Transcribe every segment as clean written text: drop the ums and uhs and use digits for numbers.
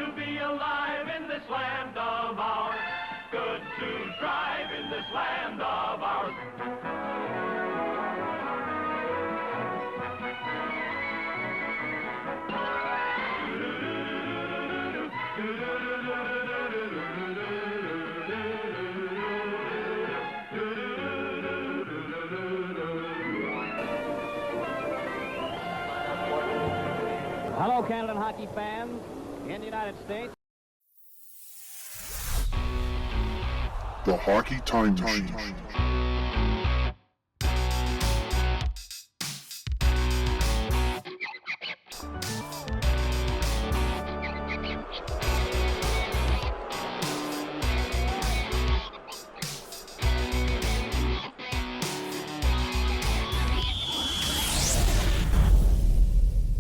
to be alive in this land of ours. Good to drive in this land of ours. Hello, Canada hockey fans in the United States. The Hockey Time Machine.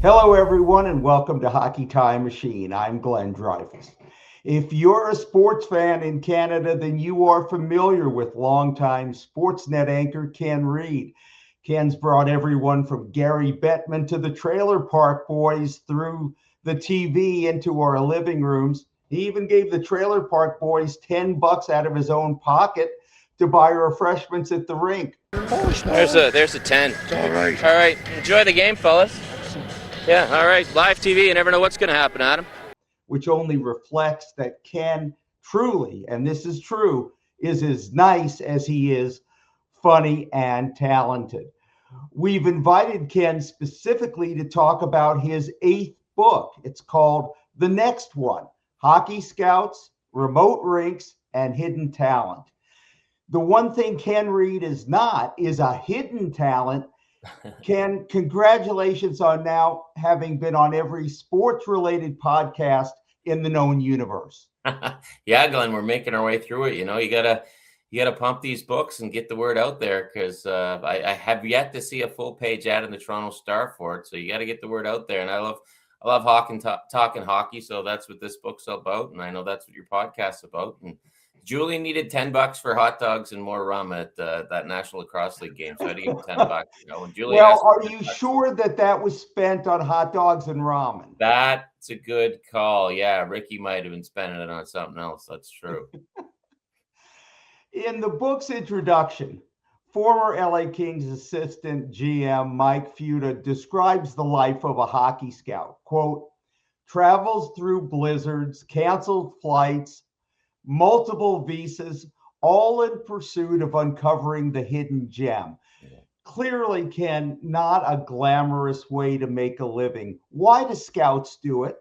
Hello, everyone, and welcome to Hockey Time Machine. I'm Glenn Dreyfus. If you're a sports fan in Canada, then you are familiar with longtime Sportsnet anchor Ken Reid. Ken's brought everyone from Gary Bettman to the Trailer Park Boys through the TV into our living rooms. He even gave the Trailer Park Boys $10 out of his own pocket to buy refreshments at the rink. There's a 10. All right. All right. Enjoy the game, fellas. Yeah, all right. Live TV, you never know what's going to happen, Adam. Which only reflects that Ken truly, and this is true, is as nice as he is funny and talented. We've invited Ken specifically to talk about his 8th book. It's called The Next One: Hockey Scouts, Remote Rinks, and Hidden Talent. The one thing Ken Reid is not is a hidden talent. Ken, congratulations on now having been on every sports-related podcast in the known universe. Yeah, Glenn, we're making our way through it. You know, you gotta pump these books and get the word out there, because I have yet to see a full page ad in the Toronto Star for it. So you got to get the word out there. And I love talking hockey. So that's what this book's about, and I know that's what your podcast's about. And Julie needed $10 for hot dogs and more rum at that National Lacrosse League game, so I had to give him $10. You know, and Julie. Well, are you sure that was spent on hot dogs and ramen? That's a good call. Yeah, Ricky might have been spending it on something else. That's true. In the book's introduction, former LA Kings assistant GM Mike Futa describes the life of a hockey scout. Quote, travels through blizzards, canceled flights, multiple visas, all in pursuit of uncovering the hidden gem. Yeah. Clearly, Ken, not a glamorous way to make a living. Why do scouts do it?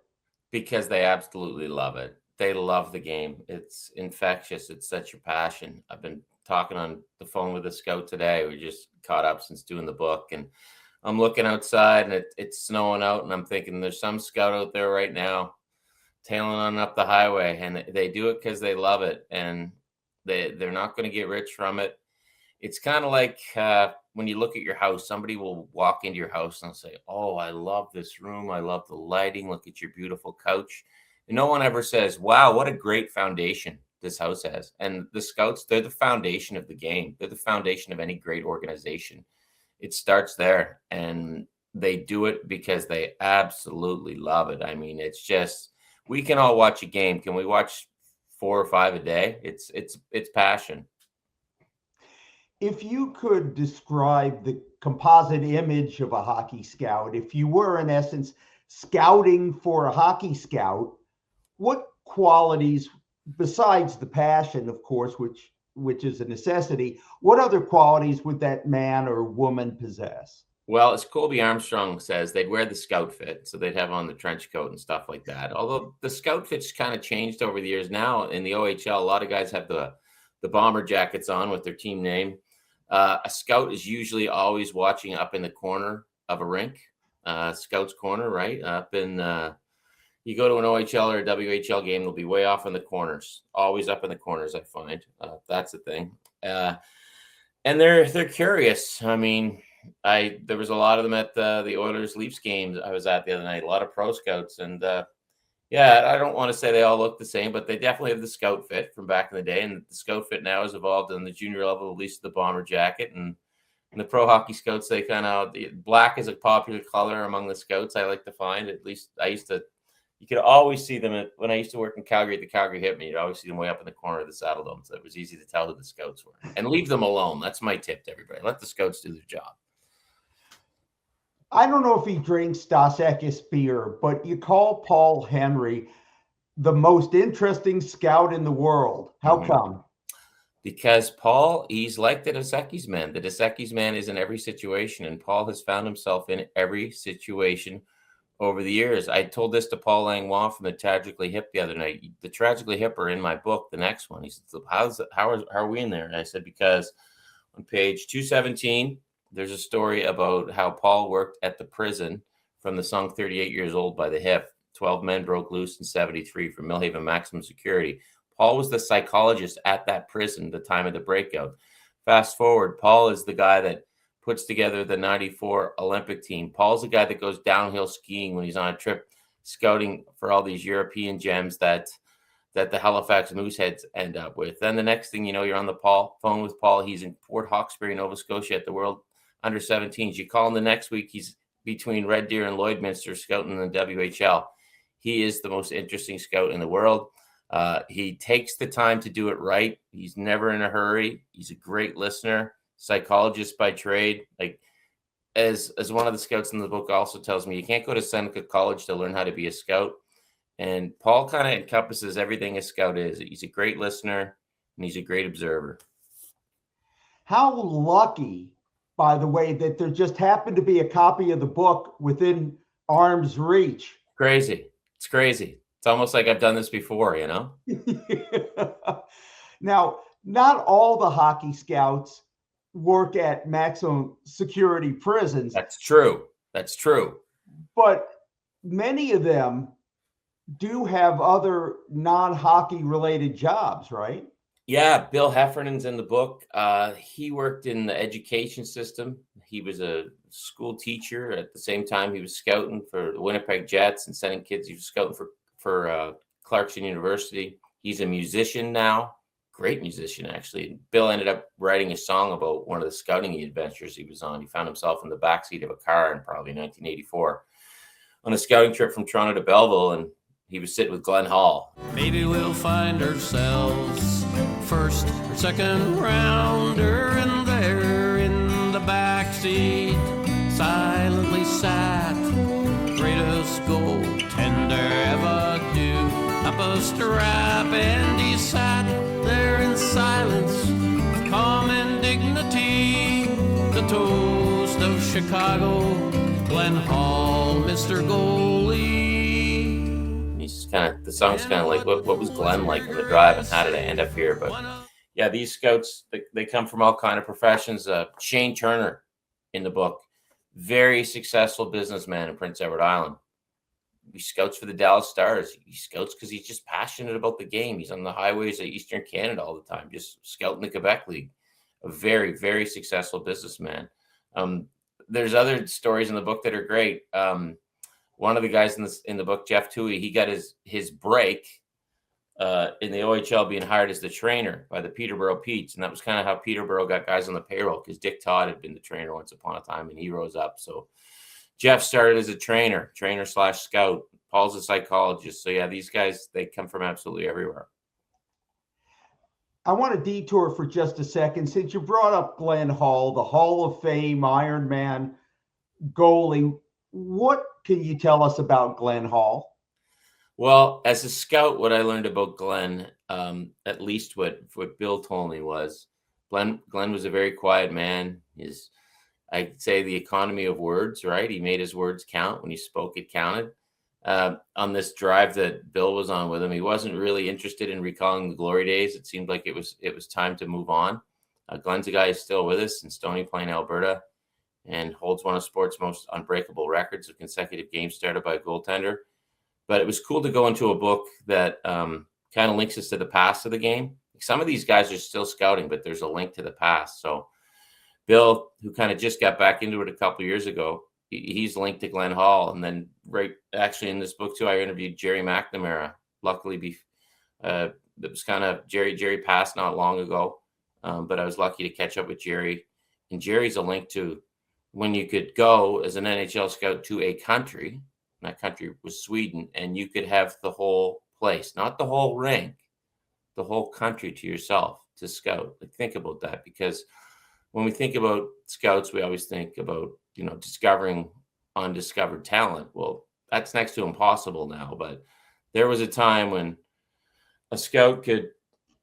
Because they absolutely love it. They love the game. It's infectious. It's such a passion. I've been talking on the phone with a scout today. We just caught up since doing the book, and I'm looking outside and it's snowing out, and I'm thinking there's some scout out there right now tailing on up the highway, and they do it because they love it, and they're not going to get rich from it. It's kind of like when you look at your house, somebody will walk into your house and say, oh, I love this room. I love the lighting. Look at your beautiful couch. And no one ever says, wow, what a great foundation this house has. And the scouts, they're the foundation of the game. They're the foundation of any great organization. It starts there, and they do it because they absolutely love it. I mean, it's just, we can all watch a game. Can we watch 4 or 5 a day? It's passion. If you could describe the composite image of a hockey scout, if you were in essence scouting for a hockey scout, what qualities, besides the passion, of course, which is a necessity, what other qualities would that man or woman possess? Well, as Colby Armstrong says, they'd wear the scout fit, so they'd have on the trench coat and stuff like that. Although the scout fit's kind of changed over the years. Now in the OHL, a lot of guys have the bomber jackets on with their team name. A scout is usually always watching up in the corner of a rink, scout's corner, right? Up in you go to an OHL or a WHL game, they'll be way off in the corners, always up in the corners. I find that's the thing, and they're curious. I mean, there was a lot of them at the Oilers Leafs games I was at the other night. A lot of pro scouts, and yeah, I don't want to say they all look the same, but they definitely have the scout fit from back in the day. And the scout fit now has evolved on the junior level, at least the bomber jacket, and the pro hockey scouts. They kind of black is a popular color among the scouts. I like to find, at least I used to you could always see them when I used to work in Calgary at the Calgary Hip, you'd always see them way up in the corner of the Saddle Dome. So it was easy to tell who the scouts were. And leave them alone. That's my tip to everybody. Let the scouts do their job. I don't know if he drinks Dos Equis beer, but you call Paul Henry the most interesting scout in the world. How come? Because Paul, he's like the Dos Equis man. The Dos Equis man is in every situation, and Paul has found himself in every situation over the years. I told this to Paul Langlois from the Tragically Hip the other night. The Tragically Hip are in my book, the next one. He said, how are we in there? And I said, because on page 217, there's a story about how Paul worked at the prison from the song 38 Years Old by the Hip. 12 men broke loose in 73 from Millhaven Maximum Security. Paul was the psychologist at that prison the time of the breakout. Fast forward, Paul is the guy that puts together the 94 Olympic team. Paul's the guy that goes downhill skiing when he's on a trip scouting for all these European gems that the Halifax Mooseheads end up with. Then the next thing you know, you're on the phone with Paul. He's in Port Hawkesbury, Nova Scotia at the World Under-17s. You call him the next week, he's between Red Deer and Lloydminster scouting in the WHL. He is the most interesting scout in the world. He takes the time to do it right. He's never in a hurry. He's a great listener, psychologist by trade. Like as one of the scouts in the book also tells me, you can't go to Seneca College to learn how to be a scout. And Paul kind of encompasses everything a scout is. He's a great listener and he's a great observer. How lucky, by the way, that there just happened to be a copy of the book within arm's reach. Crazy. It's crazy. It's almost like I've done this before, you know? Now, not all the hockey scouts work at maximum security prisons. That's true. That's true. But many of them do have other non-hockey related jobs, right? Yeah, Bill Heffernan's in the book. He worked in the education system. He was a school teacher. At the same time, he was scouting for the Winnipeg Jets and sending kids. He was scouting for Clarkson University. He's a musician now. Great musician, actually. Bill ended up writing a song about one of the scouting adventures he was on. He found himself in the backseat of a car in probably 1984 on a scouting trip from Toronto to Belleville, and he was sitting with Glenn Hall. Maybe we'll find ourselves first or second rounder, and there in the backseat silently sat greatest goaltender ever do. Up a strap and he sat there in silence, calm and dignity. The toast of Chicago, Glenn Hall, Mr. Goalie. The song's kind of like, what was Glenn like on the drive and how did I end up here? But yeah, these scouts, they come from all kind of professions. Shane Turner in the book, very successful businessman in Prince Edward Island. He scouts for the Dallas Stars. He scouts because he's just passionate about the game. He's on the highways of Eastern Canada all the time, just scouting the Quebec League. A very, very successful businessman. There's other stories in the book that are great. One of the guys in the book, Jeff Toohey, he got his break in the OHL being hired as the trainer by the Peterborough Petes. And that was kind of how Peterborough got guys on the payroll, because Dick Todd had been the trainer once upon a time and he rose up. So Jeff started as a trainer/scout. Paul's a psychologist. So yeah, these guys, they come from absolutely everywhere. I want to detour for just a second. Since you brought up Glenn Hall, the Hall of Fame Ironman goalie, what can you tell us about Glenn Hall? Well, as a scout, what I learned about Glenn, at least what Bill told me, was Glenn was a very quiet man. I'd say the economy of words, right? He made his words count. When he spoke, it counted. On this drive that Bill was on with him, he wasn't really interested in recalling the glory days. It seemed like it was time to move on. Glenn's a guy who's still with us in Stony Plain, Alberta, and holds one of sports' most unbreakable records of consecutive games started by a goaltender. But it was cool to go into a book that kind of links us to the past of the game. Some of these guys are still scouting, but there's a link to the past. So Bill, who kind of just got back into it a couple of years ago, he's linked to Glenn Hall. And then actually in this book too, I interviewed Jerry McNamara. Luckily, it was kind of Jerry passed not long ago, but I was lucky to catch up with Jerry. And Jerry's a link to when you could go as an NHL scout to a country that country was Sweden, and you could have the whole place, not the whole rink, the whole country to yourself to scout. Like, think about that, because when we think about scouts, we always think about, discovering undiscovered talent. Well, that's next to impossible now, but there was a time when a scout could,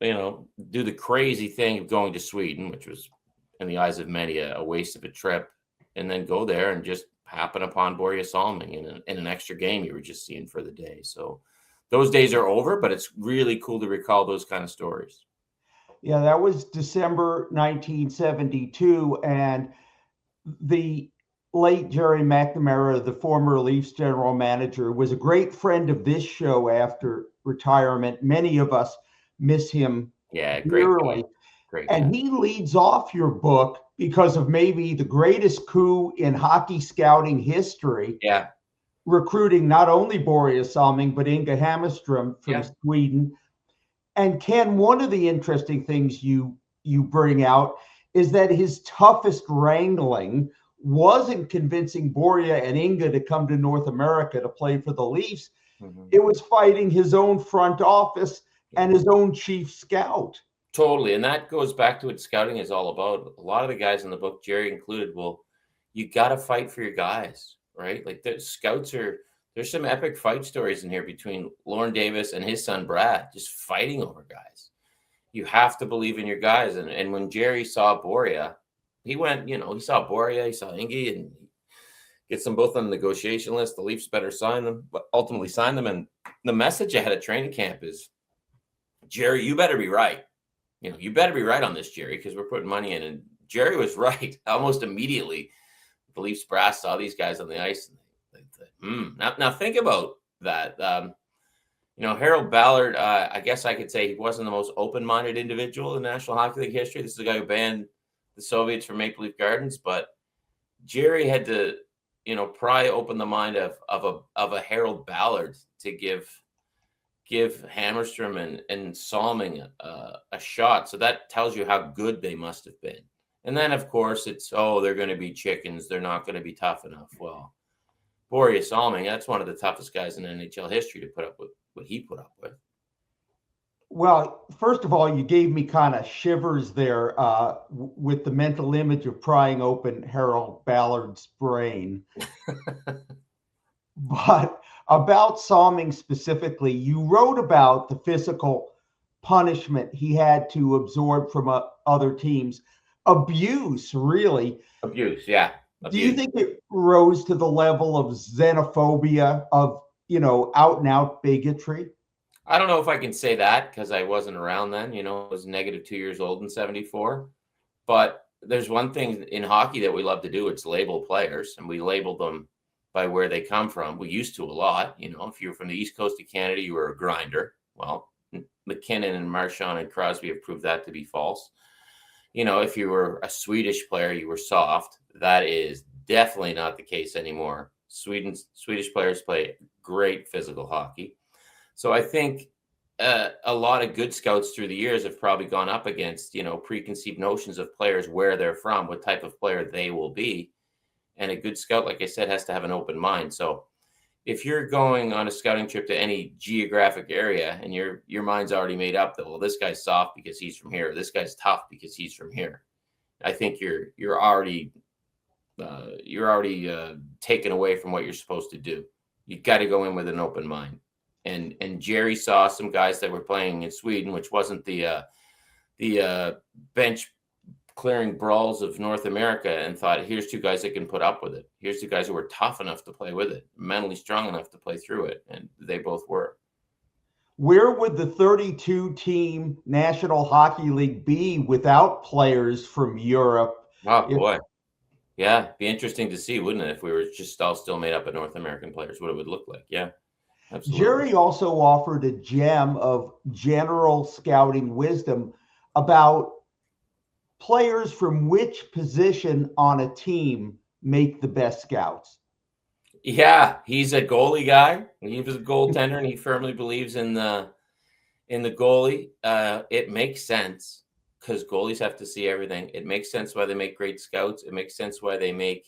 do the crazy thing of going to Sweden, which was in the eyes of many a waste of a trip, and then go there and just happen upon Borje Salming in an extra game you were just seeing for the day. So those days are over, but it's really cool to recall those kind of stories. Yeah, that was December 1972, and the late Jerry McNamara, the former Leafs general manager, was a great friend of this show after retirement. Many of us miss him dearly. Great. And he leads off your book because of maybe the greatest coup in hockey scouting history. Yeah. Recruiting not only Borje Salming, but Inga Hammarström from Sweden. And Ken, one of the interesting things you bring out is that his toughest wrangling wasn't convincing Borje and Inga to come to North America to play for the Leafs. Mm-hmm. It was fighting his own front office and his own chief scout. Totally. And that goes back to what scouting is all about. A lot of the guys in the book, Jerry included, you got to fight for your guys, right? Like, the scouts there's some epic fight stories in here between Lauren Davis and his son, Brad, just fighting over guys. You have to believe in your guys. And when Jerry saw Borje, he went, he saw Borje, he saw Inge, and gets them both on the negotiation list. The Leafs better sign them, but ultimately sign them. And the message ahead of training camp is, Jerry, you better be right. You better be right on this, Jerry, because we're putting money in. And Jerry was right almost immediately. The Leafs brass saw these guys on the ice, and Now think about that. Harold Ballard, I guess I could say he wasn't the most open-minded individual in National Hockey League history. This is the guy who banned the Soviets from Maple Leaf Gardens, but Jerry had to, pry open the mind of a Harold Ballard to give Hammarström and Salming a shot. So that tells you how good they must have been. And then, of course, it's, they're going to be chickens. They're not going to be tough enough. Well, Borje Salming, that's one of the toughest guys in NHL history to put up with what he put up with. Well, first of all, you gave me kind of shivers there with the mental image of prying open Harold Ballard's brain. But about Salming specifically, you wrote about the physical punishment he had to absorb from other teams. Abuse, really. Abuse, yeah. Do you think it rose to the level of xenophobia, of, out and out bigotry? I don't know if I can say that because I wasn't around then. I was -2 years old in 74. But there's one thing in hockey that we love to do. It's label players, and we label them by where they come from. We used to a lot. If you were from the East Coast of Canada, you were a grinder. Well, McKinnon and Marchand and Crosby have proved that to be false. If you were a Swedish player, you were soft. That is definitely not the case anymore. Swedish players play great physical hockey. So I think a lot of good scouts through the years have probably gone up against, preconceived notions of players, where they're from, what type of player they will be. And a good scout, like I said, has to have an open mind. So if you're going on a scouting trip to any geographic area and your mind's already made up that, well, this guy's soft because he's from here, or this guy's tough because he's from here, I think you're already taken away from what you're supposed to do. You got to go in with an open mind. And Jerry saw some guys that were playing in Sweden, which wasn't the bench clearing brawls of North America, and thought, here's two guys that can put up with it. Here's two guys who were tough enough to play with it, mentally strong enough to play through it. And they both were. Where would the 32-team National Hockey League be without players from Europe? Oh, boy. Yeah, be interesting to see, wouldn't it, if we were just all still made up of North American players, what it would look like. Yeah, absolutely. Jerry also offered a gem of general scouting wisdom about players from which position on a team make the best scouts. Yeah, he's a goalie guy. He was a goaltender, and he firmly believes in the goalie. It makes sense because goalies have to see everything. It makes sense why they make great scouts. It makes sense why they make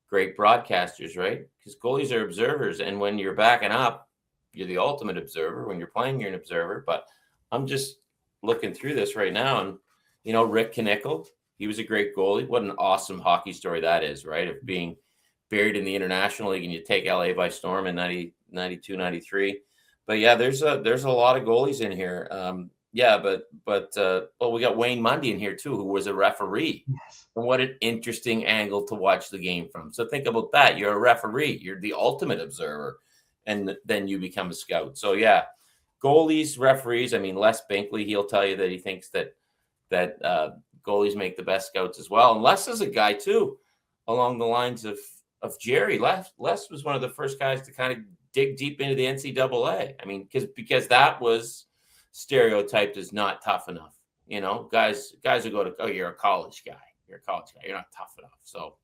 great broadcasters, right? Because goalies are observers, and when you're backing up, you're the ultimate observer. When you're playing, you're an observer. But I'm just looking through this right now, and Rick Knickel, he was a great goalie. What an awesome hockey story that is, right? Of being buried in the International League and you take LA by storm in 92, 93. But yeah, there's a lot of goalies in here. Well, we got Wayne Mundy in here too, who was a referee. Yes. And what an interesting angle to watch the game from. So think about that. You're a referee. You're the ultimate observer. And then you become a scout. So yeah, goalies, referees. I mean, Les Binkley, he'll tell you that he thinks that goalies make the best scouts as well. And Les is a guy too, along the lines of Jerry. Les was one of the first guys to kind of dig deep into the NCAA. I mean, because that was stereotyped as not tough enough. Guys who go to, oh, you're a college guy. You're not tough enough. So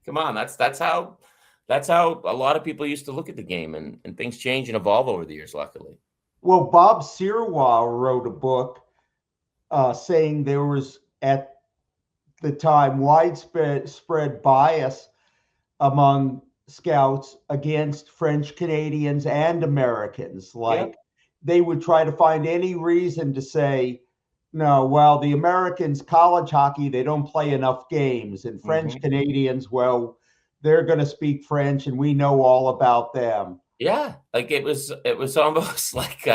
come on, that's how a lot of people used to look at the game, and things change and evolve over the years, luckily. Well, Bob Sirwa wrote a book saying there was at the time widespread bias among scouts against French Canadians and Americans. Like they would try to find any reason to say, no, well, the Americans, college hockey, they don't play enough games. And French Canadians, well, they're going to speak French and we know all about them. Yeah, like it was almost like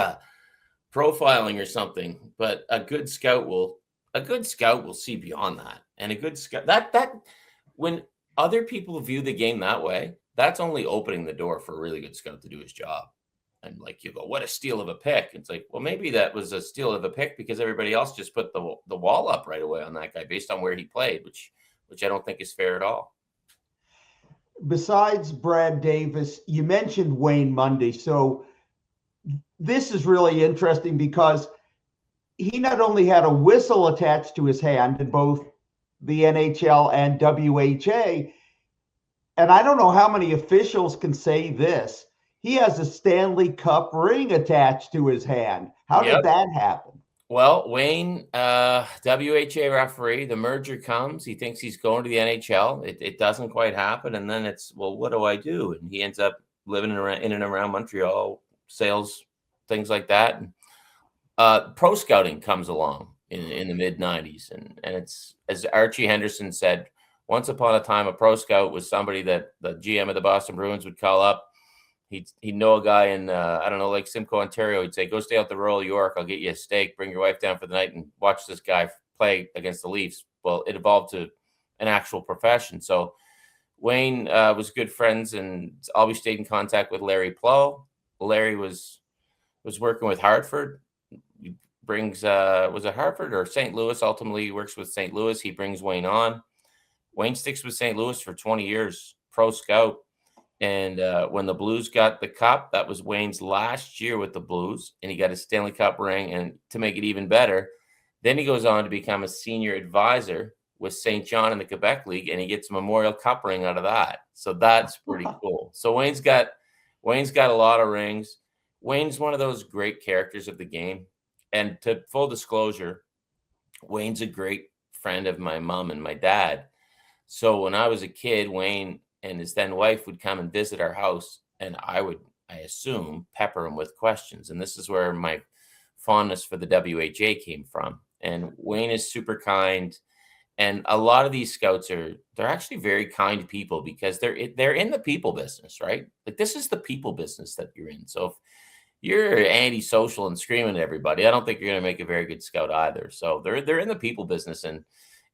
profiling or something. But a good scout will see beyond that. And a good scout, that when other people view the game that way, that's only opening the door for a really good scout to do his job. And like you go, what a steal of a pick. It's like, well, maybe that was a steal of a pick because everybody else just put the wall up right away on that guy based on where he played, which I don't think is fair at all. Besides Brad Davis, you mentioned Wayne Mundy. So this is really interesting because he not only had a whistle attached to his hand in both the NHL and WHA, and I don't know how many officials can say this, he has a Stanley Cup ring attached to his hand. How did that happen? Well, Wayne, WHA referee, the merger comes. He thinks he's going to the NHL. It doesn't quite happen. And then it's, well, what do I do? And he ends up living in and around Montreal, sales, things like that. And pro scouting comes along in the mid-90s. And it's, as Archie Henderson said, once upon a time, a pro scout was somebody that the GM of the Boston Bruins would call up. He'd know a guy in, Lake Simcoe, Ontario. He'd say, go stay out the Royal York. I'll get you a steak. Bring your wife down for the night and watch this guy play against the Leafs. Well, it evolved to an actual profession. So Wayne was good friends and always stayed in contact with Larry Plow. Larry was working with Hartford. He brings, was it Hartford or St. Louis? Ultimately, he works with St. Louis. He brings Wayne on. Wayne sticks with St. Louis for 20 years, pro scout. And when the Blues got the cup, that was Wayne's last year with the Blues, and he got a Stanley Cup ring. And to make it even better, then he goes on to become a senior advisor with St. John in the Quebec League, and he gets a Memorial Cup ring out of that. So that's pretty cool. So Wayne's got a lot of rings. Wayne's one of those great characters of the game. And to full disclosure, Wayne's a great friend of my mom and my dad. So when I was a kid, Wayne and his then wife would come and visit our house, and I assume, pepper him with questions. And this is where my fondness for the WHA came from. And Wayne is super kind. And a lot of these scouts they're actually very kind people because they're in the people business, right? Like this is the people business that you're in. So if you're antisocial and screaming at everybody, I don't think you're going to make a very good scout either. So they're in the people business.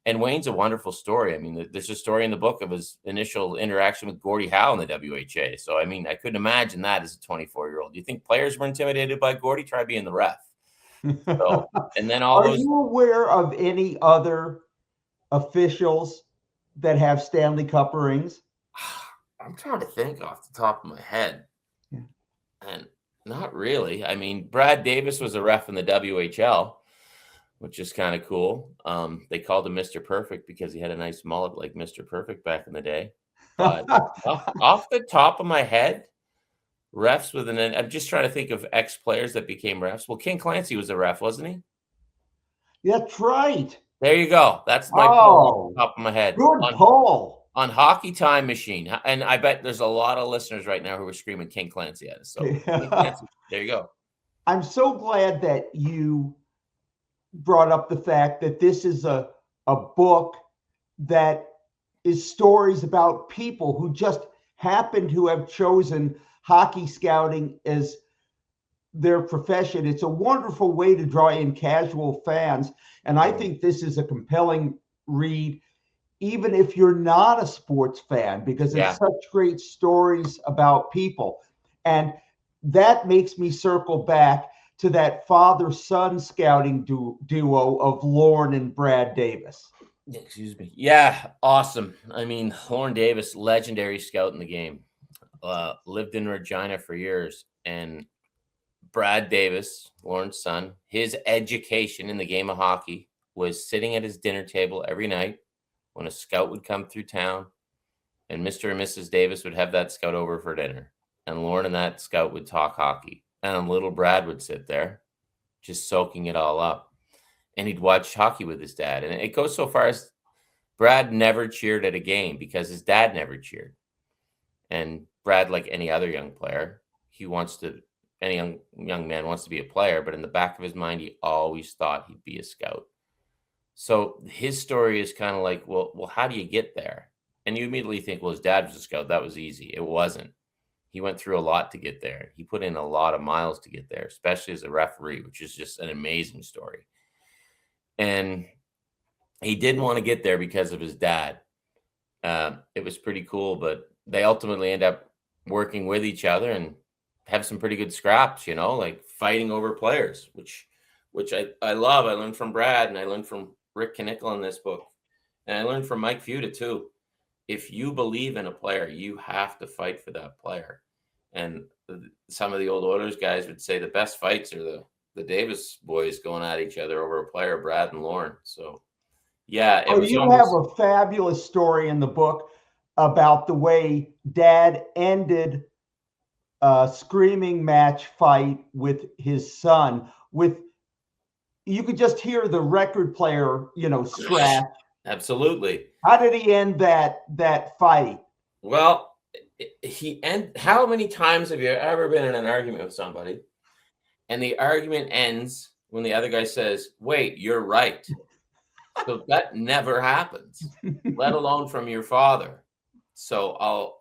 And Wayne's a wonderful story. I mean, there's a story in the book of his initial interaction with Gordie Howe in the WHA. So, I mean, I couldn't imagine that as a 24-year-old. Do you think players were intimidated by Gordie? Try being the ref. So, and then Are you aware of any other officials that have Stanley Cup rings? I'm trying to think off the top of my head. Yeah. And not really. I mean, Brad Davis was a ref in the WHL, which is kind of cool. They called him Mr. Perfect because he had a nice mullet like Mr. Perfect back in the day. But off the top of my head, refs with I'm just trying to think of ex-players that became refs. Well, King Clancy was a ref, wasn't he? That's right. There you go. That's my poll off the top of my head. Good poll. on Hockey Time Machine. And I bet there's a lot of listeners right now who are screaming King Clancy at us. So King Clancy, there you go. I'm so glad that you brought up the fact that this is a book that is stories about people who just happen to have chosen hockey scouting as their profession. It's a wonderful way to draw in casual fans. And I think this is a compelling read, even if you're not a sports fan, because it's such great stories about people. And that makes me circle back to that father-son scouting duo of Lorne and Brad Davis. Excuse me. Yeah, awesome. I mean, Lorne Davis, legendary scout in the game, lived in Regina for years. And Brad Davis, Lorne's son, his education in the game of hockey was sitting at his dinner table every night when a scout would come through town, and Mr. and Mrs. Davis would have that scout over for dinner. And Lorne and that scout would talk hockey. And little Brad would sit there just soaking it all up. And he'd watch hockey with his dad. And it goes so far as Brad never cheered at a game because his dad never cheered. And Brad, like any other young player, any young man wants to be a player, but in the back of his mind, he always thought he'd be a scout. So his story is kind of like, well, how do you get there? And you immediately think, well, his dad was a scout. That was easy. It wasn't. He went through a lot to get there. He put in a lot of miles to get there, especially as a referee, which is just an amazing story. And he didn't want to get there because of his dad. It was pretty cool, but they ultimately end up working with each other and have some pretty good scraps, like fighting over players, which I love. I learned from Brad, and I learned from Rick Knickel in this book. And I learned from Mike Futa too. If you believe in a player, you have to fight for that player. And some of the old Oilers guys would say the best fights are the Davis boys going at each other over a player, Brad and Lorne. So, yeah. You have a fabulous story in the book about the way Dad ended a screaming match fight with his son. You could just hear the record player, scratch. Absolutely. How did he end that fight? Well, how many times have you ever been in an argument with somebody and the argument ends when the other guy says, wait, you're right? So that never happens, let alone from your father. So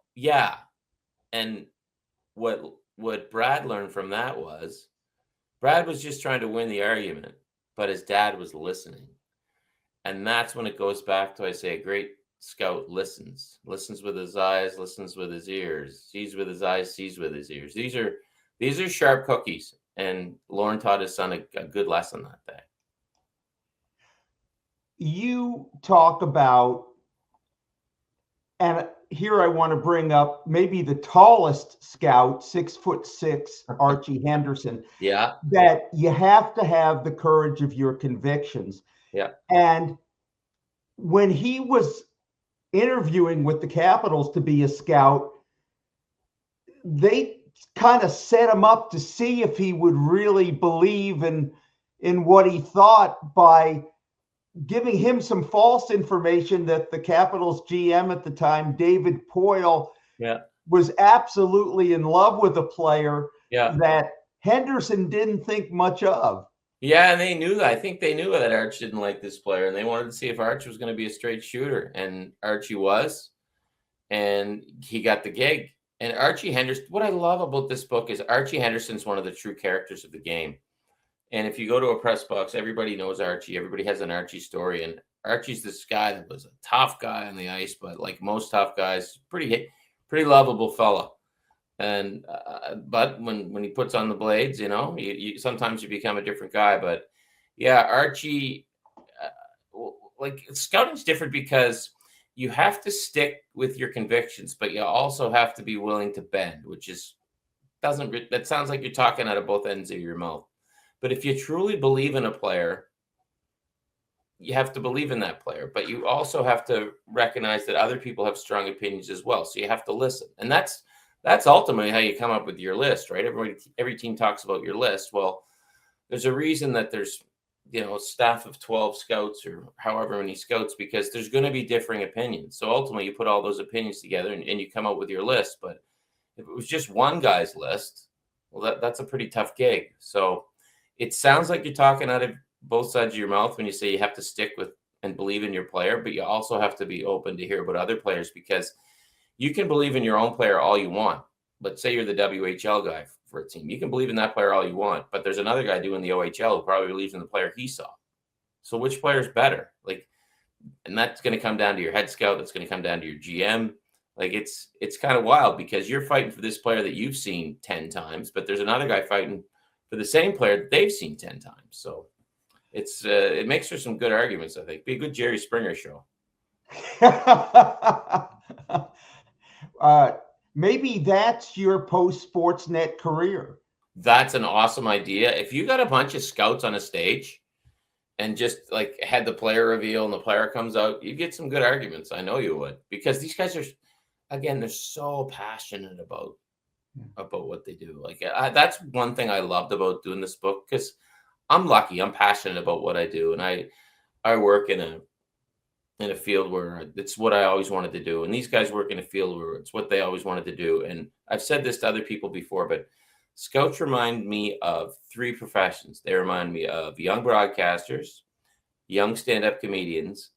And what Brad learned from that was Brad was just trying to win the argument, but his dad was listening. And that's when it goes back to, I say, a great scout listens with his eyes, listens with his ears, sees with his eyes, sees with his ears. These are sharp cookies. And Lorne taught his son a good lesson that day. You talk about, and here I want to bring up maybe the tallest scout, 6'6", Archie Henderson. Yeah. That you have to have the courage of your convictions. Yeah. And when he was interviewing with the Capitals to be a scout, they kind of set him up to see if he would really believe in what he thought by giving him some false information that the Capitals GM at the time, David Poyle, was absolutely in love with a player that Henderson didn't think much of. Yeah, and they knew that. I think they knew that Arch didn't like this player, and they wanted to see if Arch was going to be a straight shooter, and Archie was, and he got the gig. And Archie Henderson, what I love about this book is Archie Henderson's one of the true characters of the game. And if you go to a press box, everybody knows Archie. Everybody has an Archie story, and Archie's this guy that was a tough guy on the ice, but like most tough guys, pretty lovable fella. And but when he puts on the blades, you sometimes you become a different guy. But yeah, Archie, like scouting's different because you have to stick with your convictions, but you also have to be willing to bend, which is that sounds like you're talking out of both ends of your mouth. But if you truly believe in a player, you have to believe in that player, but you also have to recognize that other people have strong opinions as well. So you have to listen. And that's ultimately how you come up with your list, right? Every team talks about your list. Well, there's a reason that there's staff of 12 scouts or however many scouts, because there's going to be differing opinions. So ultimately you put all those opinions together and you come up with your list. But if it was just one guy's list, well, that's a pretty tough gig. So it sounds like you're talking out of both sides of your mouth when you say you have to stick with and believe in your player, but you also have to be open to hear about other players, because you can believe in your own player all you want. But say you're the WHL guy for a team. You can believe in that player all you want, but there's another guy doing the OHL who probably believes in the player he saw. So which player is better? And that's going to come down to your head scout. That's going to come down to your GM. It's kind of wild, because you're fighting for this player that you've seen 10 times, but there's another guy fighting for the same player that they've seen 10 times. So it makes for some good arguments, I think. Be a good Jerry Springer show. Maybe that's your post-Sportsnet career. That's an awesome idea. If you got a bunch of scouts on a stage and just had the player reveal and the player comes out, you get some good arguments. I know you would, because these guys are, again, they're so passionate about what they do. That's one thing I loved about doing this book, because I'm lucky. I'm passionate about what I do, and I work in a field where it's what I always wanted to do. And these guys work in a field where it's what they always wanted to do. And I've said this to other people before, but scouts remind me of three professions. They remind me of young broadcasters, young stand-up comedians,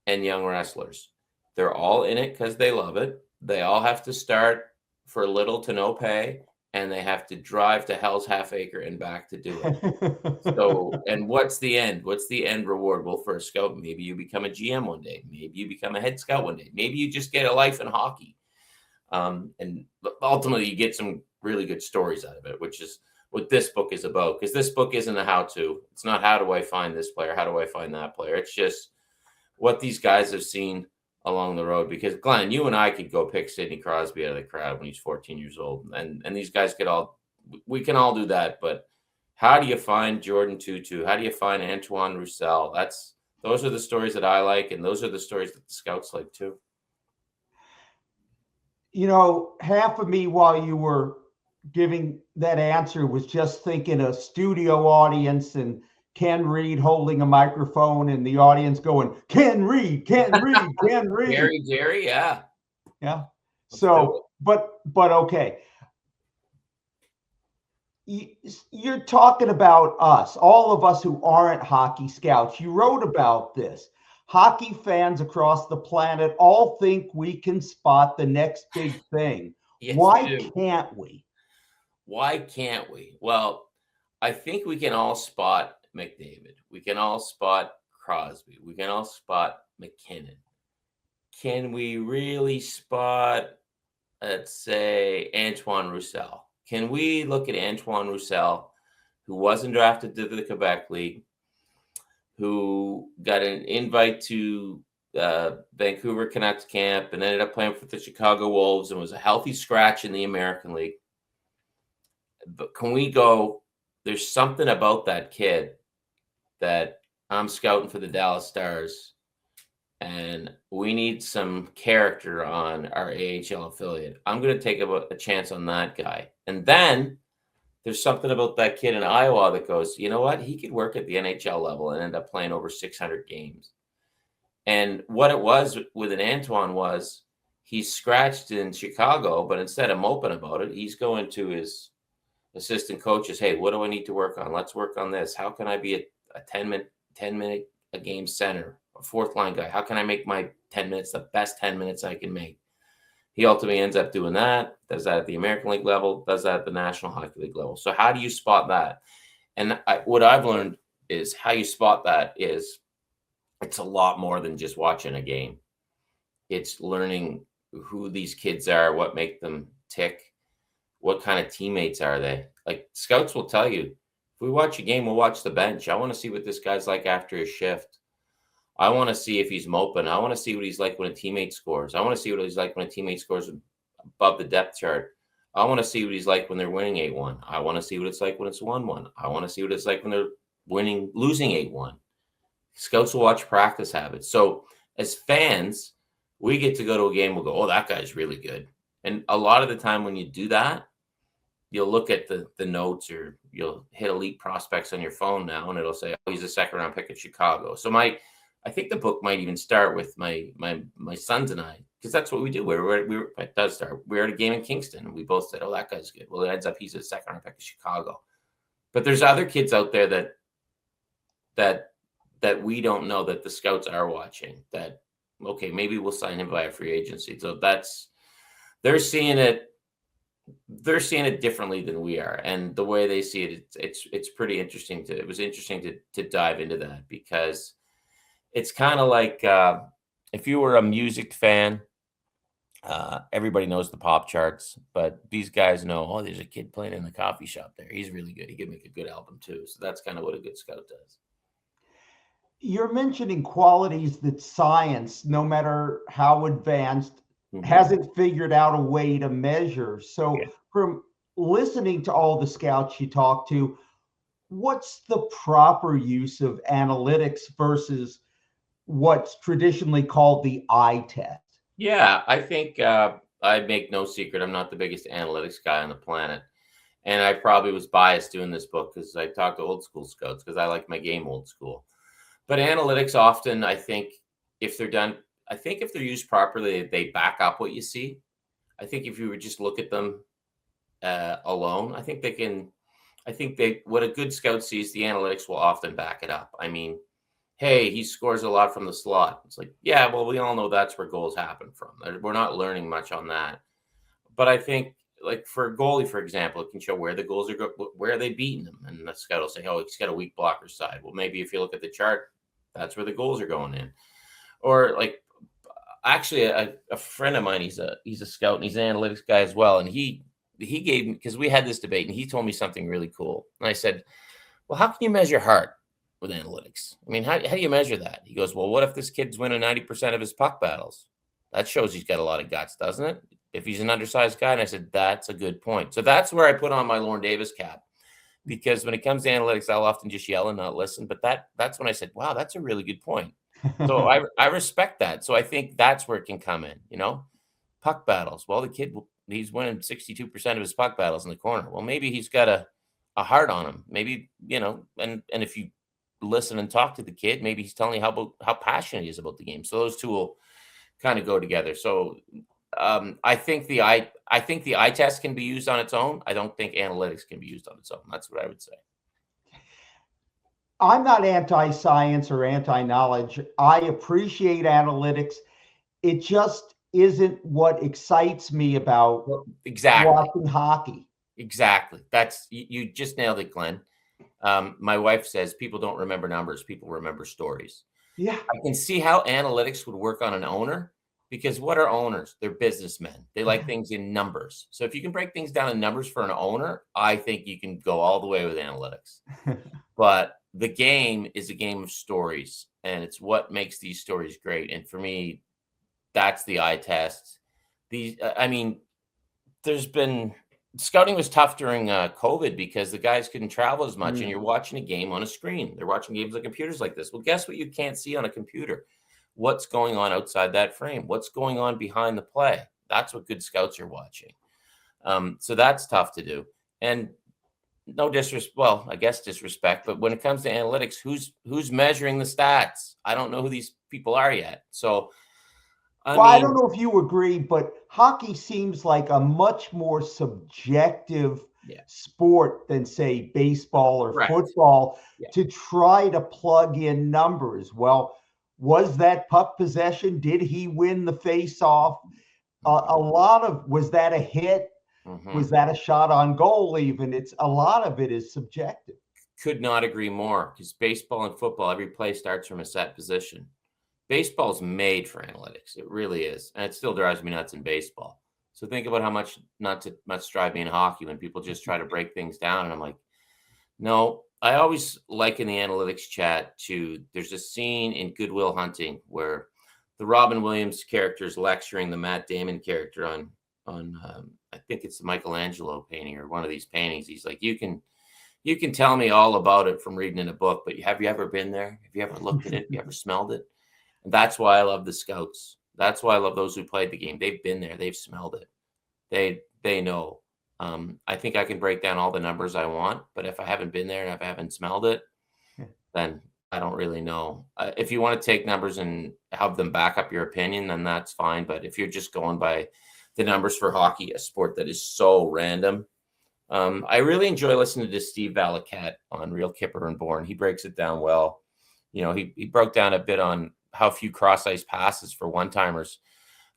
and young wrestlers. They're all in it because they love it. They all have to start for little to no pay, and they have to drive to Hell's Half Acre and back to do it. So, and what's the end? What's the end reward? Well, for a scout, maybe you become a GM one day. Maybe you become a head scout one day. Maybe you just get a life in hockey. And ultimately, you get some really good stories out of it, which is what this book is about. Because this book isn't a how-to. It's not how do I find this player? How do I find that player? It's just what these guys have seen along the road. Because Glenn, you and I could go pick Sidney Crosby out of the crowd when he's 14 years old, and these guys we can all do that. But how do you find Jordan Tutu? How do you find Antoine Roussel? Those are the stories that I like, and those are the stories that the scouts like too. Half of me while you were giving that answer was just thinking a studio audience and Ken Reid holding a microphone and the audience going, Ken Reid, Ken Reid, Ken Reid. Jerry, yeah. Yeah. So, but okay. You're talking about us, all of us who aren't hockey scouts. You wrote about this. Hockey fans across the planet all think we can spot the next big thing. Yes, Why can't we? Why can't we? Well, I think we can all spot McDavid. We can all spot Crosby. We can all spot McKinnon. Can we really spot, let's say, Antoine Roussel? Can we look at Antoine Roussel, who wasn't drafted to the Quebec League, who got an invite to Vancouver Canucks camp and ended up playing for the Chicago Wolves and was a healthy scratch in the American League? But can we go, there's something about that kid that I'm scouting for the Dallas Stars, and we need some character on our AHL affiliate. I'm going to take a chance on that guy. And then there's something about that kid in Iowa that goes, you know what? He could work at the NHL level and end up playing over 600 games. And what it was with an Antoine was he's scratched in Chicago, but instead of moping about it, he's going to his assistant coaches. Hey, what do I need to work on? Let's work on this. How can I be a 10 minute a game center, a fourth line guy? How can I make my 10 minutes the best 10 minutes I can make? He ultimately ends up doing that, does that at the American League level, does that at the National Hockey League level. So how do you spot that? And what I've learned is how you spot that is it's a lot more than just watching a game. It's learning who these kids are, what make them tick, what kind of teammates are they. Like scouts will tell you, if we watch a game, we'll watch the bench. I want to see what this guy's like after his shift. I want to see if he's moping. I want to see what he's like when a teammate scores. I want to see what he's like when a teammate scores above the depth chart. I want to see what he's like when they're winning 8-1. I want to see what it's like when it's 1-1. I want to see what it's like when they're losing 8-1. Scouts will watch practice habits. So as fans, we get to go to a game. We'll go, oh, that guy's really good. And a lot of the time when you do that, you'll look at the notes, or you'll hit elite prospects on your phone now, and it'll say, oh, he's a second round pick at Chicago. So I think the book might even start with my sons and I, because that's what we do. It does start. We were at a game in Kingston, and we both said, oh, that guy's good. Well, it ends up he's a second round pick at Chicago. But there's other kids out there that we don't know, that the scouts are watching, that, okay, maybe we'll sign him via free agency. So they're seeing it differently than we are. And the way they see it, it's pretty interesting it was interesting to dive into that, because it's kind of like, if you were a music fan, everybody knows the pop charts, but these guys know, oh, there's a kid playing in the coffee shop there. He's really good. He could make a good album too. So that's kind of what a good scout does. You're mentioning qualities that science, no matter how advanced, hasn't figured out a way to measure. So from listening to all the scouts you talk to, what's the proper use of analytics versus what's traditionally called the eye test? Yeah, I think I make no secret, I'm not the biggest analytics guy on the planet. And I probably was biased doing this book because I talked to old school scouts, because I like my game old school. But analytics often, I think, if they're used properly, they back up what you see. I think if you would just look at them alone, what a good scout sees, the analytics will often back it up. I mean, hey, he scores a lot from the slot. It's like, yeah, well, we all know that's where goals happen from. We're not learning much on that. But I think, like for a goalie, for example, it can show where the goals are where are they beating them. And the scout will say, oh, he's got a weak blocker side. Well, maybe if you look at the chart, that's where the goals are going in. Or like, actually, a friend of mine, he's a scout and he's an analytics guy as well. And he gave me, because we had this debate, and he told me something really cool. And I said, well, how can you measure heart with analytics? I mean, how do you measure that? He goes, well, what if this kid's winning 90% of his puck battles? That shows he's got a lot of guts, doesn't it? If he's an undersized guy. And I said, that's a good point. So that's where I put on my Lorne Davis cap, because when it comes to analytics, I'll often just yell and not listen. But that's when I said, wow, that's a really good point. So I respect that. So I think that's where it can come in, puck battles. Well, the kid, he's winning 62% of his puck battles in the corner. Well, maybe he's got a heart on him. Maybe, and if you listen and talk to the kid, maybe he's telling you how passionate he is about the game. So those two will kind of go together. So I think the eye test can be used on its own. I don't think analytics can be used on its own. That's what I would say. I'm not anti-science or anti-knowledge. I appreciate analytics. It just isn't what excites me about watching hockey. Exactly. You just nailed it, Glenn. My wife says people don't remember numbers, people remember stories. Yeah. I can see how analytics would work on an owner, because what are owners? They're businessmen. They like things in numbers. So if you can break things down in numbers for an owner, I think you can go all the way with analytics. But the game is a game of stories, and it's what makes these stories great. And for me, that's the eye test. Scouting was tough during COVID, because the guys couldn't travel as much, and you're watching a game on a screen. They're watching games on computers like this. Well, guess what you can't see on a computer? What's going on outside that frame? What's going on behind the play? That's what good scouts are watching. So that's tough to do. And no disrespect, well, I guess disrespect, but when it comes to analytics, who's measuring the stats? I don't know who these people are yet. So I don't know if you agree, but hockey seems like a much more subjective sport than, say, baseball or football to try to plug in numbers. Well, was that puck possession? Did he win the face-off? Was that a hit? Was that a shot on goal even? A lot of it is subjective. Could not agree more, because baseball and football, every play starts from a set position. Baseball's made for analytics. It really is. And it still drives me nuts in baseball. So think about how much not to much drive me in hockey when people just try to break things down. And I'm like, no, I always liken the analytics chat to, there's a scene in Good Will Hunting where the Robin Williams character is lecturing the Matt Damon character on I think it's the Michelangelo painting or one of these paintings. He's like, you can tell me all about it from reading in a book, but have you ever been there? Have you ever looked at it? Have you ever smelled it? And that's why I love the scouts. That's why I love those who played the game. They've been there. They've smelled it. They know. I think I can break down all the numbers I want, but if I haven't been there and if I haven't smelled it, then I don't really know. If you want to take numbers and have them back up your opinion, then that's fine. But if you're just going by the numbers for hockey, a sport that is so random, I really enjoy listening to Steve Valiquette on Real Kipper and Born. He breaks it down well. You know, he broke down a bit on how few cross ice passes for one-timers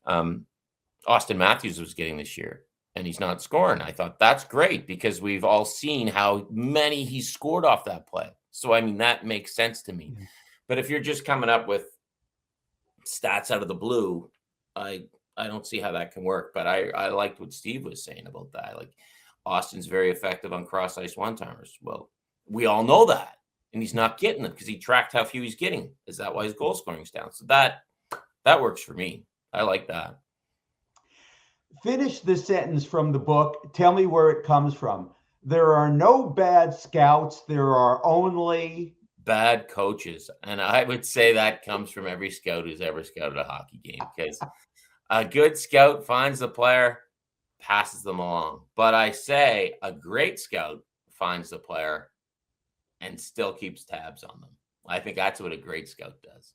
Austin Matthews was getting this year, and he's not scoring. I thought that's great because we've all seen how many he scored off that play. So, I mean, that makes sense to me. But if you're just coming up with stats out of the blue, I don't see how that can work. But I liked what Steve was saying about that. Like, Austin's very effective on cross ice one-timers. Well, we all know that. And he's not getting them because he tracked how few he's getting. Is that why his goal scoring's down? So that works for me. I like that. Finish this sentence from the book. Tell me where it comes from. There are no bad scouts. There are only bad coaches. And I would say that comes from every scout who's ever scouted a hockey game, because a good scout finds the player, passes them along. But I say a great scout finds the player and still keeps tabs on them. I think that's what a great scout does.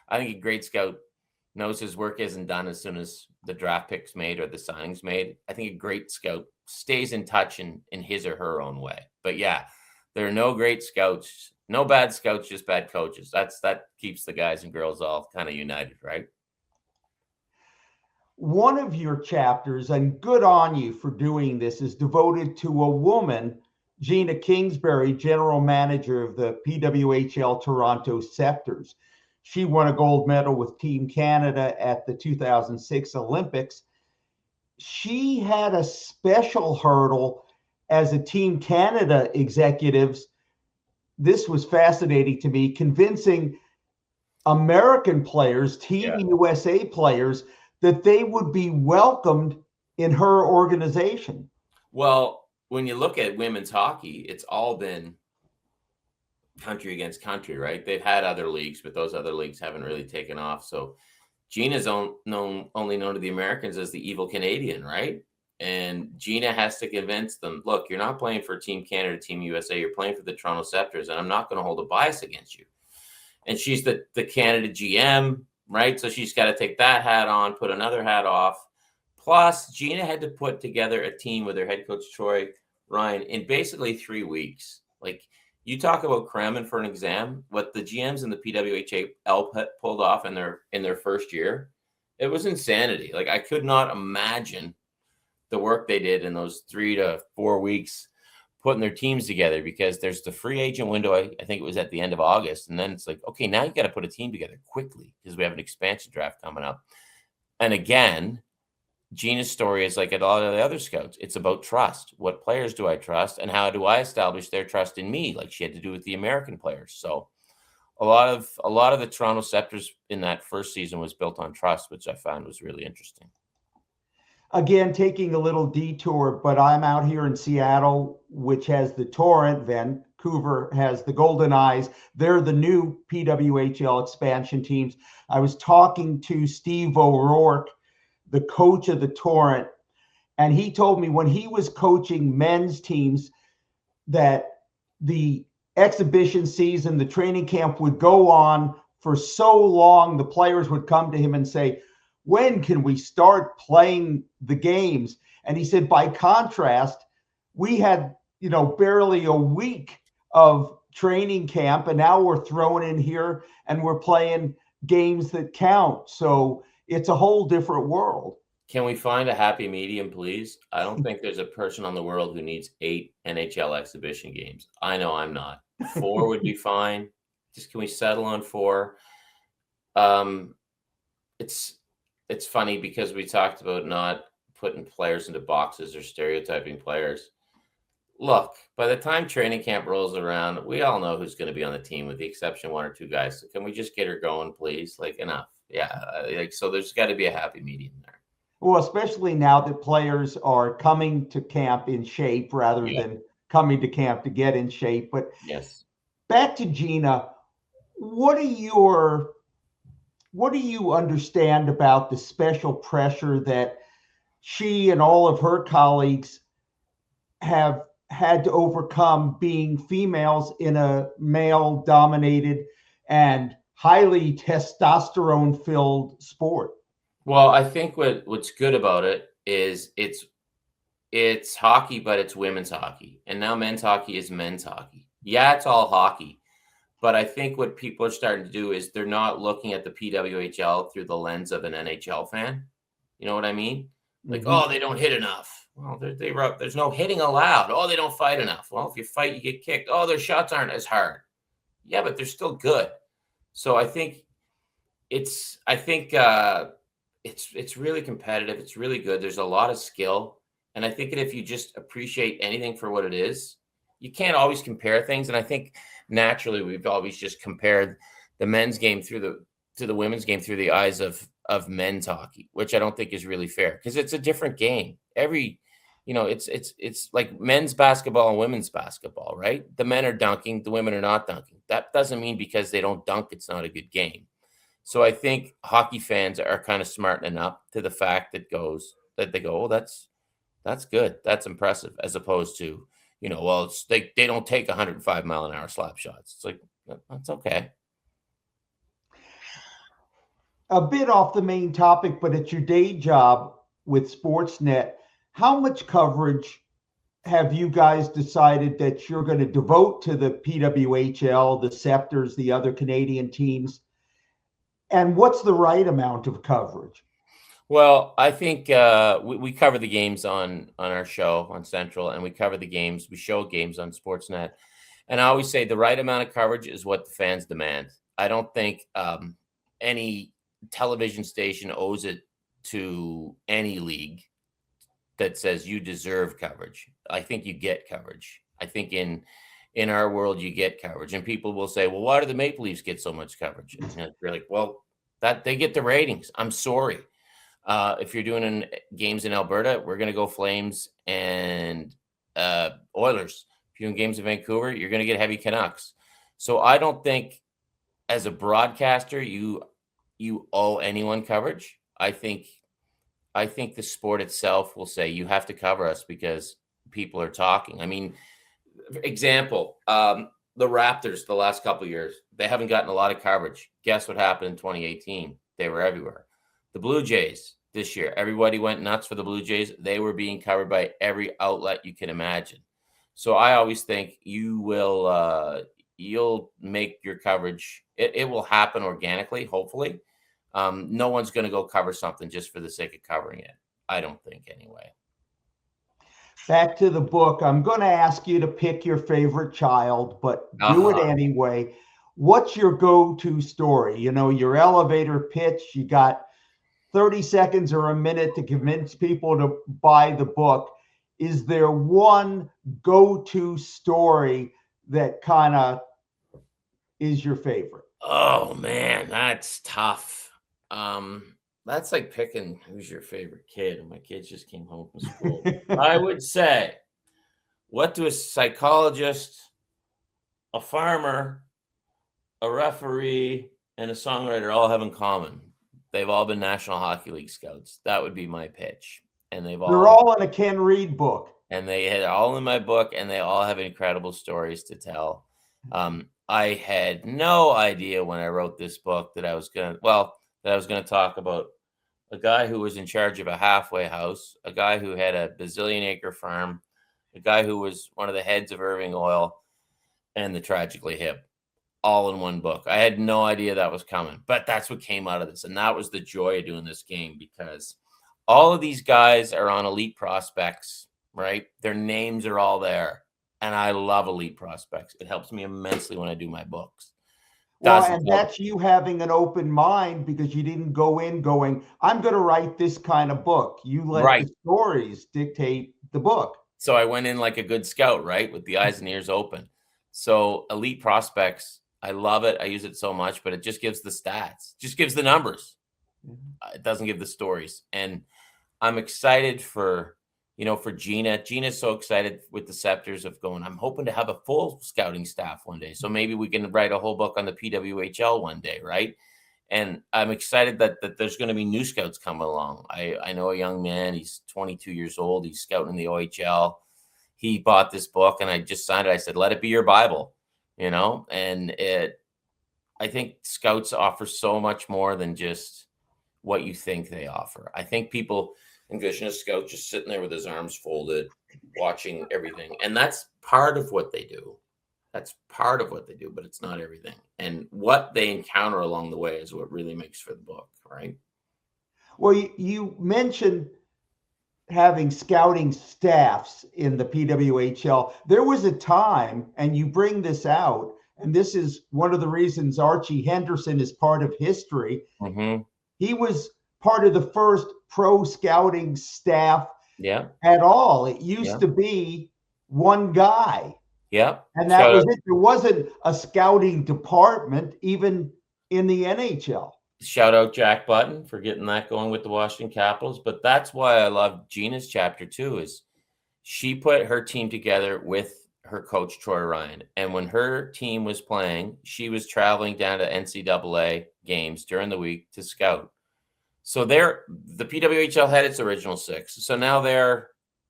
I think a great scout knows his work isn't done as soon as the draft pick's made or the signing's made. I think a great scout stays in touch in his or her own way. But yeah, there are no great scouts, no bad scouts, just bad coaches. That keeps the guys and girls all kind of united, right? One of your chapters, and good on you for doing this, is devoted to a woman, Gina Kingsbury, general manager of the PWHL Toronto Scepters. She won a gold medal with Team Canada at the 2006 Olympics. She had a special hurdle as a Team Canada executives. This was fascinating to me, convincing American players, Team USA players, that they would be welcomed in her organization. Well, when you look at women's hockey, it's all been country against country, right? They've had other leagues, but those other leagues haven't really taken off. So Gina's only known to the Americans as the evil Canadian, right? And Gina has to convince them, look, you're not playing for Team Canada, Team USA, you're playing for the Toronto Scepters, and I'm not going to hold a bias against you. And she's the Canada GM, right? So she's got to take that hat on, put another hat off. Plus, Gina had to put together a team with her head coach, Troy Ryan, in basically 3 weeks. Like, you talk about cramming for an exam, what the GMs and the PWHL pulled off in their first year, it was insanity. Like, I could not imagine the work they did in those 3 to 4 weeks putting their teams together, because there's the free agent window. I think it was at the end of August. And then it's like, okay, now you got to put a team together quickly because we have an expansion draft coming up. And again, Gina's story is like at all of the other scouts. It's about trust. What players do I trust, and how do I establish their trust in me? Like she had to do with the American players. So a lot of the Toronto Scepters in that first season was built on trust, which I found was really interesting. Again, taking a little detour, but I'm out here in Seattle, which has the Torrent. Vancouver has the Golden Eyes. They're the new PWHL expansion teams. I was talking to Steve O'Rourke, the coach of the Torrent, and he told me when he was coaching men's teams that the exhibition season, the training camp would go on for so long, the players would come to him and say, when can we start playing the games? And he said, by contrast, we had, barely a week of training camp, and now we're thrown in here and we're playing games that count. So it's a whole different world. Can we find a happy medium, please? I don't think there's a person on the world who needs 8 NHL exhibition games. I know I'm not. 4 would be fine. Just can we settle on 4? It's funny because we talked about not putting players into boxes or stereotyping players. Look, by the time training camp rolls around, we all know who's going to be on the team with the exception of 1 or 2 guys. So can we just get her going, please? Like, enough. Yeah. So there's got to be a happy medium there. Well, especially now that players are coming to camp in shape rather than coming to camp to get in shape. But yes, back to Gina, what do you understand about the special pressure that she and all of her colleagues have had to overcome being females in a male dominated and highly testosterone filled sport? Well, I think what's good about it is it's hockey, but it's women's hockey. And now men's hockey is men's hockey. Yeah, it's all hockey. But I think what people are starting to do is they're not looking at the PWHL through the lens of an NHL fan. You know what I mean? Like, oh, they don't hit enough. Well, there's no hitting allowed. Oh, they don't fight enough. Well, if you fight, you get kicked. Oh, their shots aren't as hard. Yeah, but they're still good. So I think it's really competitive. It's really good. There's a lot of skill. And I think that if you just appreciate anything for what it is, you can't always compare things. And I think naturally we've always just compared the men's game to the women's game through the eyes of men's hockey, which I don't think is really fair because it's a different game. It's like men's basketball and women's basketball, right? The men are dunking, the women are not dunking. That doesn't mean because they don't dunk, it's not a good game. So I think hockey fans are kind of smartening up to the fact that they go, oh, that's good. That's impressive. As opposed to, well, they don't take 105-mile-an-hour slap shots. It's like, that's okay. A bit off the main topic, but it's your day job with Sportsnet. How much coverage have you guys decided that you're going to devote to the PWHL, the Scepters, the other Canadian teams? And what's the right amount of coverage? Well, I think we cover the games on our show on Central, and we cover the games. We show games on Sportsnet. And I always say the right amount of coverage is what the fans demand. I don't think any television station owes it to any league that says you deserve coverage. I think you get coverage. I think in our world, you get coverage. And people will say, well, why do the Maple Leafs get so much coverage? And you're like, well, that they get the ratings. I'm sorry. If you're doing games in Alberta, we're going to go Flames and Oilers. If you're doing games in Vancouver, you're going to get heavy Canucks. So I don't think as a broadcaster, you owe anyone coverage. I think the sport itself will say you have to cover us because people are talking. I mean, example, the Raptors the last couple of years, they haven't gotten a lot of coverage. Guess what happened in 2018? They were everywhere. The Blue Jays this year, everybody went nuts for the Blue Jays. They were being covered by every outlet you can imagine. So I always think you'll make your coverage. It will happen organically, hopefully. No one's going to go cover something just for the sake of covering it. I don't think anyway. Back to the book. I'm going to ask you to pick your favorite child, but do it anyway. What's your go-to story? Your elevator pitch, you got 30 seconds or a minute to convince people to buy the book. Is there one go-to story that kind of is your favorite? Oh man, that's tough. That's like picking who's your favorite kid. And my kids just came home from school. I would say, what do a psychologist, a farmer, a referee, and a songwriter all have in common? They've all been National Hockey League scouts. That would be my pitch. And they're all in a Ken Reid book. And they're all in my book, and they all have incredible stories to tell. I had no idea when I wrote this book that I was going to talk about a guy who was in charge of a halfway house, a guy who had a bazillion-acre farm, a guy who was one of the heads of Irving Oil, and the Tragically Hip, all in one book. I had no idea that was coming, but that's what came out of this. And that was the joy of doing this game, because all of these guys are on elite prospects, right? Their names are all there. And I love elite prospects. It helps me immensely when I do my books. And that's you having an open mind, because you didn't go in going, I'm going to write this kind of book. You let the stories dictate the book. So I went in like a good scout, right? With the eyes and ears open. So elite prospects, I love it. I use it so much, but it just gives the stats, just gives the numbers. It doesn't give the stories. And I'm excited for Gina. Gina's so excited with the Scepters of going, I'm hoping to have a full scouting staff one day. So maybe we can write a whole book on the PWHL one day, right? And I'm excited that there's going to be new scouts coming along. I know a young man, he's 22 years old. He's scouting in the OHL. he bought this book and I just signed it. I said, let it be your Bible, and I think scouts offer so much more than just what you think they offer. I think people envision a scout just sitting there with his arms folded, watching everything. And that's part of what they do. That's part of what they do, but it's not everything. And what they encounter along the way is what really makes for the book, right? Well, you mentioned having scouting staffs in the PWHL. There was a time, and you bring this out, and this is one of the reasons Archie Henderson is part of history. Mm-hmm. He was part of the first pro scouting staff Yeah. at all. It used to be one guy. Yeah. And that was it. There wasn't a scouting department even in the NHL. Shout out Jack Button for getting that going with the Washington Capitals. But that's why I love Gina's chapter too, is she put her team together with her coach, Troy Ryan. And when her team was playing, she was traveling down to NCAA games during the week to scout. So the PWHL had its original 6. So now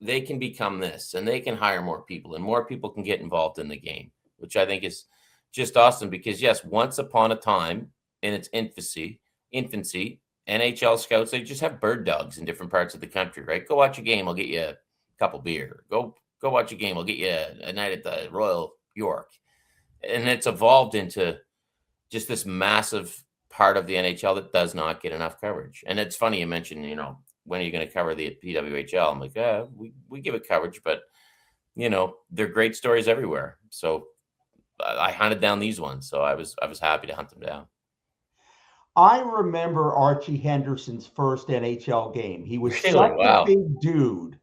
they can become this, and they can hire more people, and more people can get involved in the game, which I think is just awesome. Because yes, once upon a time in its infancy, NHL scouts, they just have bird dogs in different parts of the country, right? Go watch a game, I'll get you a couple beer. Go watch a game, I'll get you a night at the Royal York. And it's evolved into just this massive part of the NHL that does not get enough coverage. And it's funny you mentioned, when are you going to cover the PWHL? I'm like, we give it coverage, but they're great stories everywhere. So I hunted down these ones. So I was happy to hunt them down. I remember Archie Henderson's first NHL game. He was such a big dude.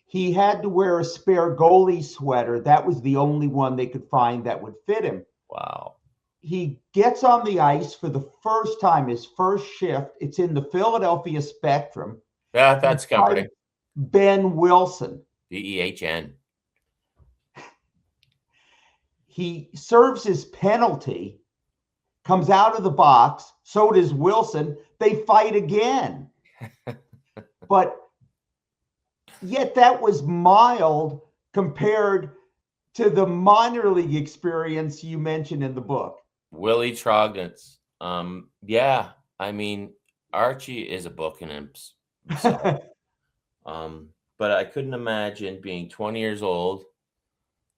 He had to wear a spare goalie sweater. That was the only one they could find that would fit him. Wow. He gets on the ice for the first time, his first shift. It's in the Philadelphia Spectrum. Yeah, that's comforting. Ben Wilson. BEHN. He serves his penalty, comes out of the box. So does Wilson. They fight again. But yet that was mild compared to the minor league experience you mentioned in the book. Willie Trognitz. Yeah, I mean, Archie is a book in himself. But I couldn't imagine being 20 years old,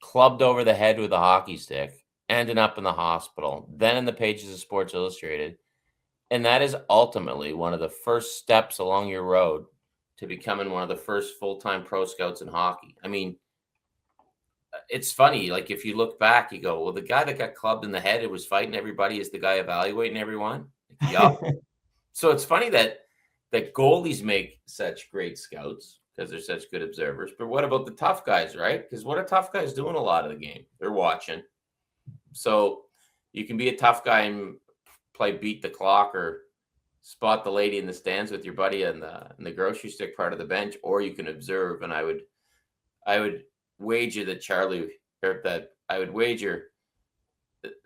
clubbed over the head with a hockey stick, ending up in the hospital, then in the pages of Sports Illustrated. And that is ultimately one of the first steps along your road to becoming one of the first full-time pro scouts in hockey. I mean, it's funny, like if you look back, you go, well, the guy that got clubbed in the head and was fighting everybody is the guy evaluating everyone. Yup. So it's funny that goalies make such great scouts because they're such good observers. But what about the tough guys, right? Because what are tough guys doing a lot of the game? They're watching. So you can be a tough guy and play beat the clock or spot the lady in the stands with your buddy in the grocery stick part of the bench, or you can observe. And I would wager that I would wager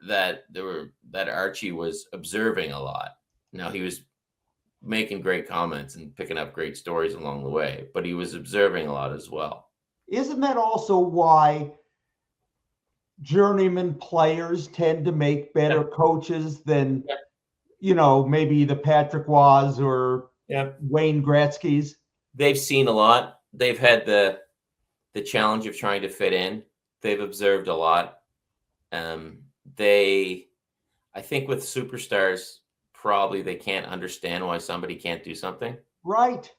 that Archie was observing a lot. Now he was making great comments and picking up great stories along the way, but he was observing a lot as well. Isn't that also why journeyman players tend to make better coaches than, maybe the Patrick Waz or Wayne Gretzky's? They've seen a lot. They've had the challenge of trying to fit in. They've observed a lot. I think with superstars, probably they can't understand why somebody can't do something. Right.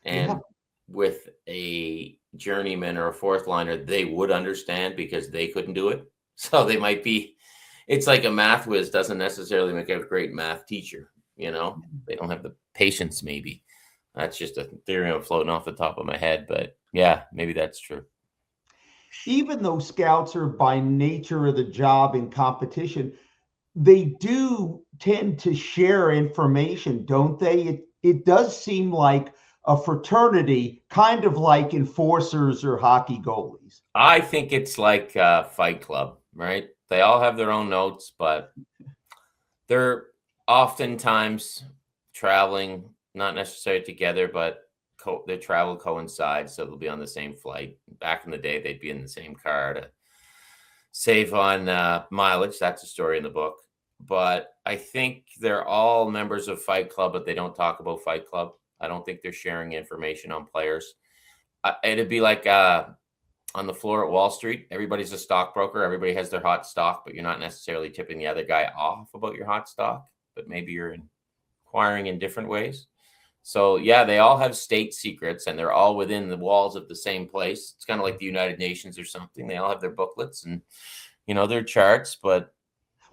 And with a journeyman or a fourth liner, they would understand because they couldn't do it. So they might be, it's like a math whiz doesn't necessarily make a great math teacher. They don't have the patience, maybe. That's just a theory I'm floating off the top of my head, but yeah, maybe that's true. Even though scouts are by nature of the job in competition, they do tend to share information, don't they? It does seem like a fraternity, kind of like enforcers or hockey goalies. I think it's like a Fight Club, right? They all have their own notes, but they're oftentimes traveling, not necessarily together, but their travel coincides, so they'll be on the same flight. Back in the day, they'd be in the same car to save on mileage. That's a story in the book. But I think they're all members of Fight Club, but they don't talk about Fight Club. I don't think they're sharing information on players. It'd be like on the floor at Wall Street. Everybody's a stockbroker. Everybody has their hot stock, but you're not necessarily tipping the other guy off about your hot stock, but maybe you're inquiring in different ways. So yeah, they all have state secrets and they're all within the walls of the same place. It's kind of like the United Nations or something. They all have their booklets and, their charts, but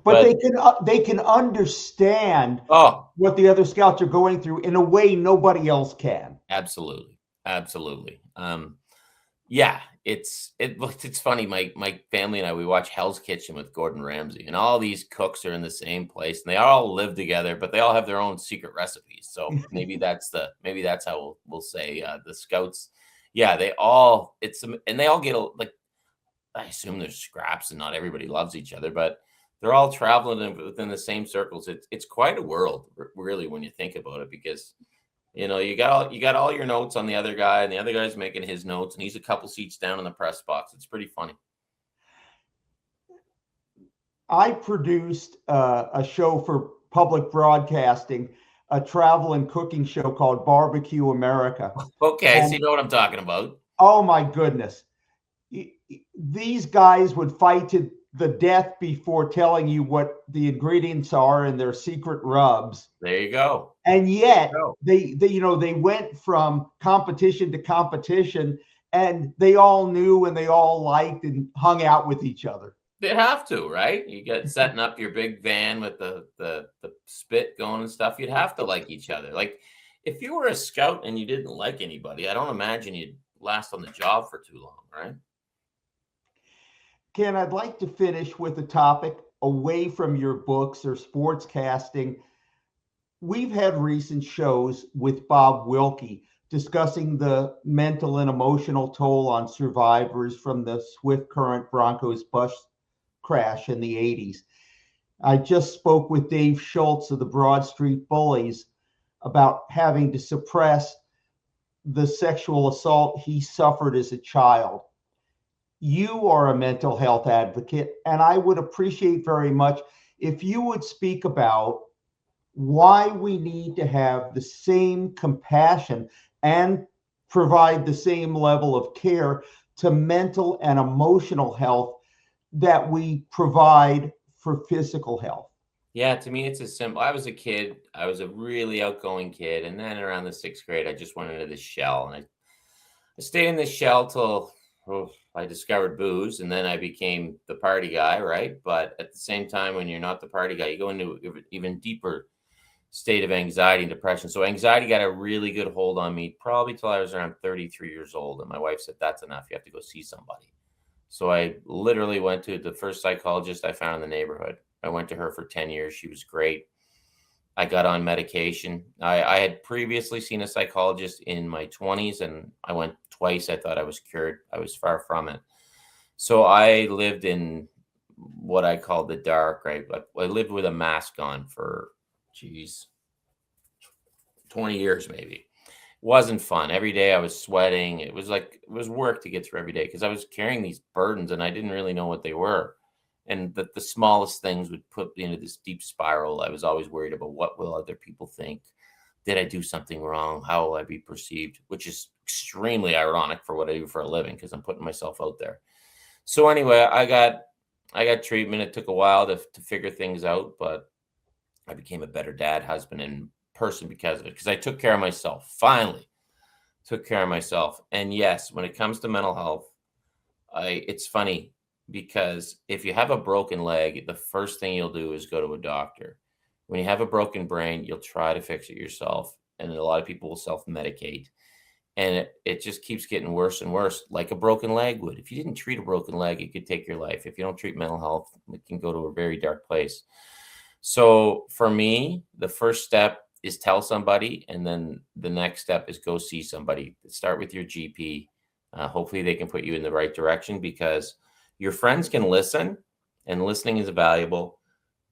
they can understand what the other scouts are going through in a way nobody else can. Absolutely. Yeah, it's funny. My family and I, we watch Hell's Kitchen with Gordon Ramsay, and all these cooks are in the same place, and they all live together, but they all have their own secret recipes. So maybe that's how we'll say the scouts. Yeah, they all get I assume there's scraps, and not everybody loves each other, but they're all traveling within the same circles. It's quite a world, really, when you think about it, because you got all your notes on the other guy, and the other guy's making his notes, and he's a couple seats down in the press box. It's pretty funny. I produced a show for public broadcasting, a travel and cooking show called Barbecue America. Okay, so you know what I'm talking about. Oh my goodness. These guys would fight to the death before telling you what the ingredients are in their secret rubs. There you go. And yet they went from competition to competition, and they all knew and they all liked and hung out with each other. They have to, right? You get setting up your big van with the spit going and stuff. You'd have to like each other. Like if you were a scout and you didn't like anybody, I don't imagine you'd last on the job for too long, right? Ken, I'd like to finish with a topic away from your books or sportscasting. We've had recent shows with Bob Wilkie discussing the mental and emotional toll on survivors from the Swift Current Broncos bus crash in the 80s. I just spoke with Dave Schultz of the Broad Street Bullies about having to suppress the sexual assault he suffered as a child. You are a mental health advocate, and I would appreciate very much if you would speak about why we need to have the same compassion and provide the same level of care to mental and emotional health that we provide for physical health. Yeah, to me, it's as simple. I was a kid. I was a really outgoing kid. And then around the 6th grade, I just went into this shell. And I stayed in this shell till I discovered booze, and then I became the party guy, right? But at the same time, when you're not the party guy, you go into an even deeper state of anxiety and depression. So anxiety got a really good hold on me probably till I was around 33 years old. And my wife said, that's enough. You have to go see somebody. So I literally went to the first psychologist I found in the neighborhood. I went to her for 10 years. She was great. I got on medication. I had previously seen a psychologist in my 20s, and I went twice. I thought I was cured. I was far from it. So I lived in what I call the dark, right? I lived with a mask on for, 20 years maybe. It wasn't fun. Every day I was sweating. It was work to get through every day because I was carrying these burdens and I didn't really know what they were. And the smallest things would put me into this deep spiral. I was always worried about what will other people think? Did I do something wrong? How will I be perceived? Which is extremely ironic for what I do for a living because I'm putting myself out there. So anyway, I got treatment. It took a while to figure things out, but I became a better dad, husband, and person because of it. Because I took care of myself. Finally, took care of myself. And yes, when it comes to mental health, it's funny. Because if you have a broken leg, the first thing you'll do is go to a doctor. When you have a broken brain, you'll try to fix it yourself. And a lot of people will self-medicate. And it just keeps getting worse and worse, like a broken leg would. If you didn't treat a broken leg, it could take your life. If you don't treat mental health, it can go to a very dark place. So for me, the first step is tell somebody. And then the next step is go see somebody. Start with your GP. Hopefully they can put you in the right direction because your friends can listen, and listening is valuable,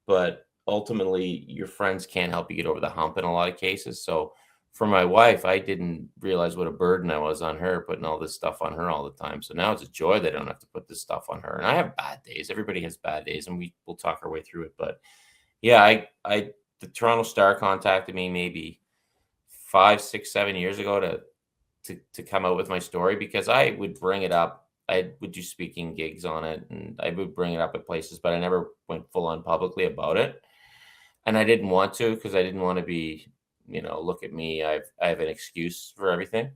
but ultimately your friends can't help you get over the hump in a lot of cases. So for my wife, I didn't realize what a burden I was on her, putting all this stuff on her all the time. So now it's a joy that I don't have to put this stuff on her. And I have bad days. Everybody has bad days, and we'll talk our way through it. But yeah, the Toronto Star contacted me maybe 5, 6, 7 years ago to come out with my story, because I would bring it up. I would do speaking gigs on it, and I would bring it up at places, but I never went full on publicly about it. And I didn't want to, because I didn't want to be, look at me, I have an excuse for everything.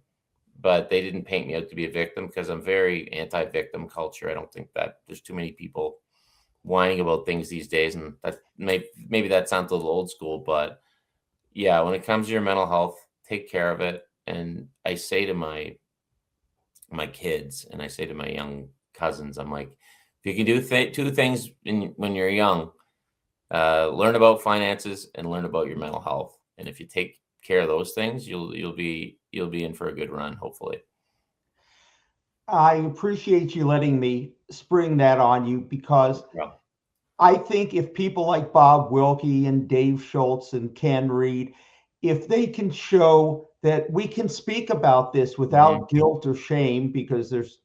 But they didn't paint me out to be a victim, because I'm very anti-victim culture. I don't think that there's too many people whining about things these days, and that maybe that sounds a little old school, but yeah, when it comes to your mental health, take care of it. And I say to my kids, and I say to my young cousins, I'm like, if you can do two things when you're young, learn about finances and learn about your mental health. And if you take care of those things, you'll be in for a good run, hopefully. I appreciate you letting me spring that on you, because I think if people like Bob Wilkie and Dave Schultz and Ken Reid, if they can show that we can speak about this without guilt or shame, because there's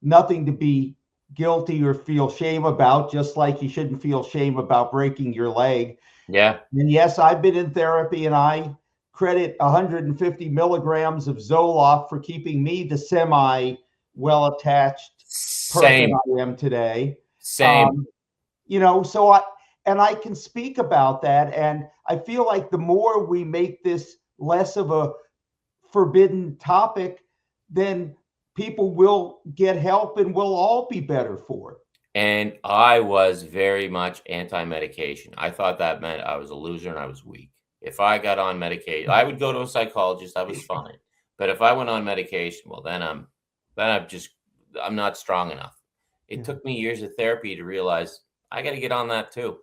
nothing to be guilty or feel shame about, just like you shouldn't feel shame about breaking your leg. Yeah. And yes, I've been in therapy, and I credit 150 milligrams of Zoloft for keeping me the semi well-attached person I am today. Same. So I can speak about that. And I feel like the more we make this less of a forbidden topic, then people will get help and we'll all be better for it. And I was very much anti-medication. I thought that meant I was a loser and I was weak. If I got on medication, I would go to a psychologist. I was fine. But if I went on medication, well, then I'm not strong enough. It took me years of therapy to realize I got to get on that too.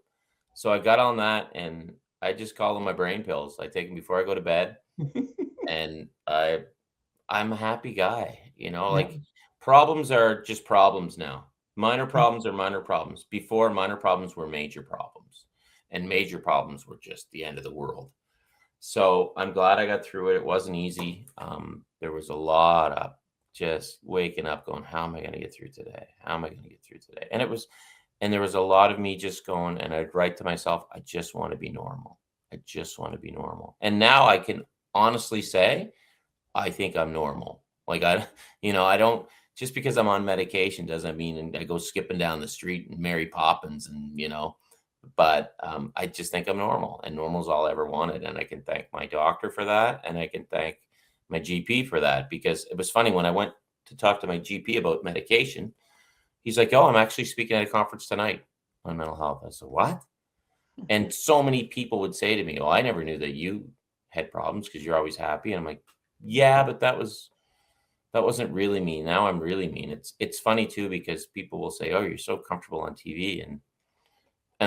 So I got on that, and I just call them my brain pills. I take them before I go to bed, and I'm a happy guy. Like, problems are just problems now. Minor problems are minor problems. Before, minor problems were major problems, and major problems were just the end of the world. So I'm glad I got through it. It wasn't easy. There was a lot of just waking up going, how am I going to get through today? How am I going to get through today? And there was a lot of me just going, and I'd write to myself, I just want to be normal. I just want to be normal. And now I can honestly say, I think I'm normal. Like, I don't, just because I'm on medication doesn't mean I go skipping down the street and Mary Poppins but I just think I'm normal, and normal is all I ever wanted. And I can thank my doctor for that. And I can thank my GP for that, because it was funny when I went to talk to my GP about medication. He's like, oh, I'm actually speaking at a conference tonight on mental health. I said, what? And so many people would say to me, oh, I never knew that you had problems because you're always happy. And I'm like, yeah, but that wasn't really me. Now I'm really mean. It's funny too, because people will say, oh, you're so comfortable on TV. And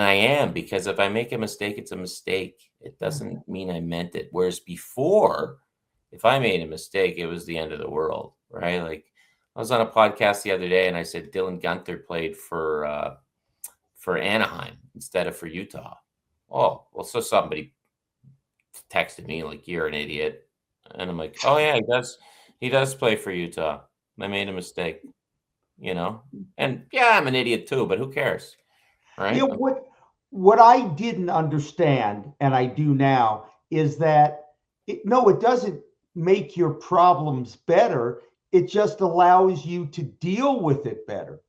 I am, because if I make a mistake, it's a mistake. It doesn't mean I meant it. Whereas before, if I made a mistake, it was the end of the world, right? Like, I was on a podcast the other day, and I said Dylan Guenther played for Anaheim instead of for Utah. Oh, well, so somebody texted me like, you're an idiot. And I'm like, oh yeah, he does play for Utah. I made a mistake, and yeah, I'm an idiot too, but who cares? Right. Yeah, what I didn't understand, and I do now, is that it doesn't make your problems better. It just allows you to deal with it better.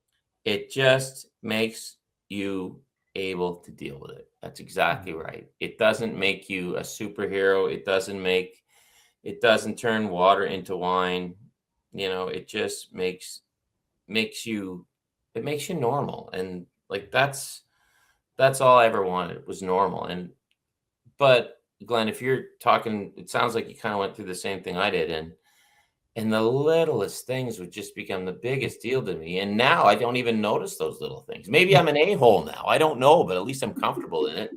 It just makes you able to deal with it. That's exactly right. It doesn't make you a superhero. It doesn't turn water into wine. It just makes you normal. And like, that's all I ever wanted, was normal. But Glenn, if you're talking, it sounds like you kind of went through the same thing I did. And the littlest things would just become the biggest deal to me. And now I don't even notice those little things. Maybe I'm an a-hole now. I don't know, but at least I'm comfortable in it.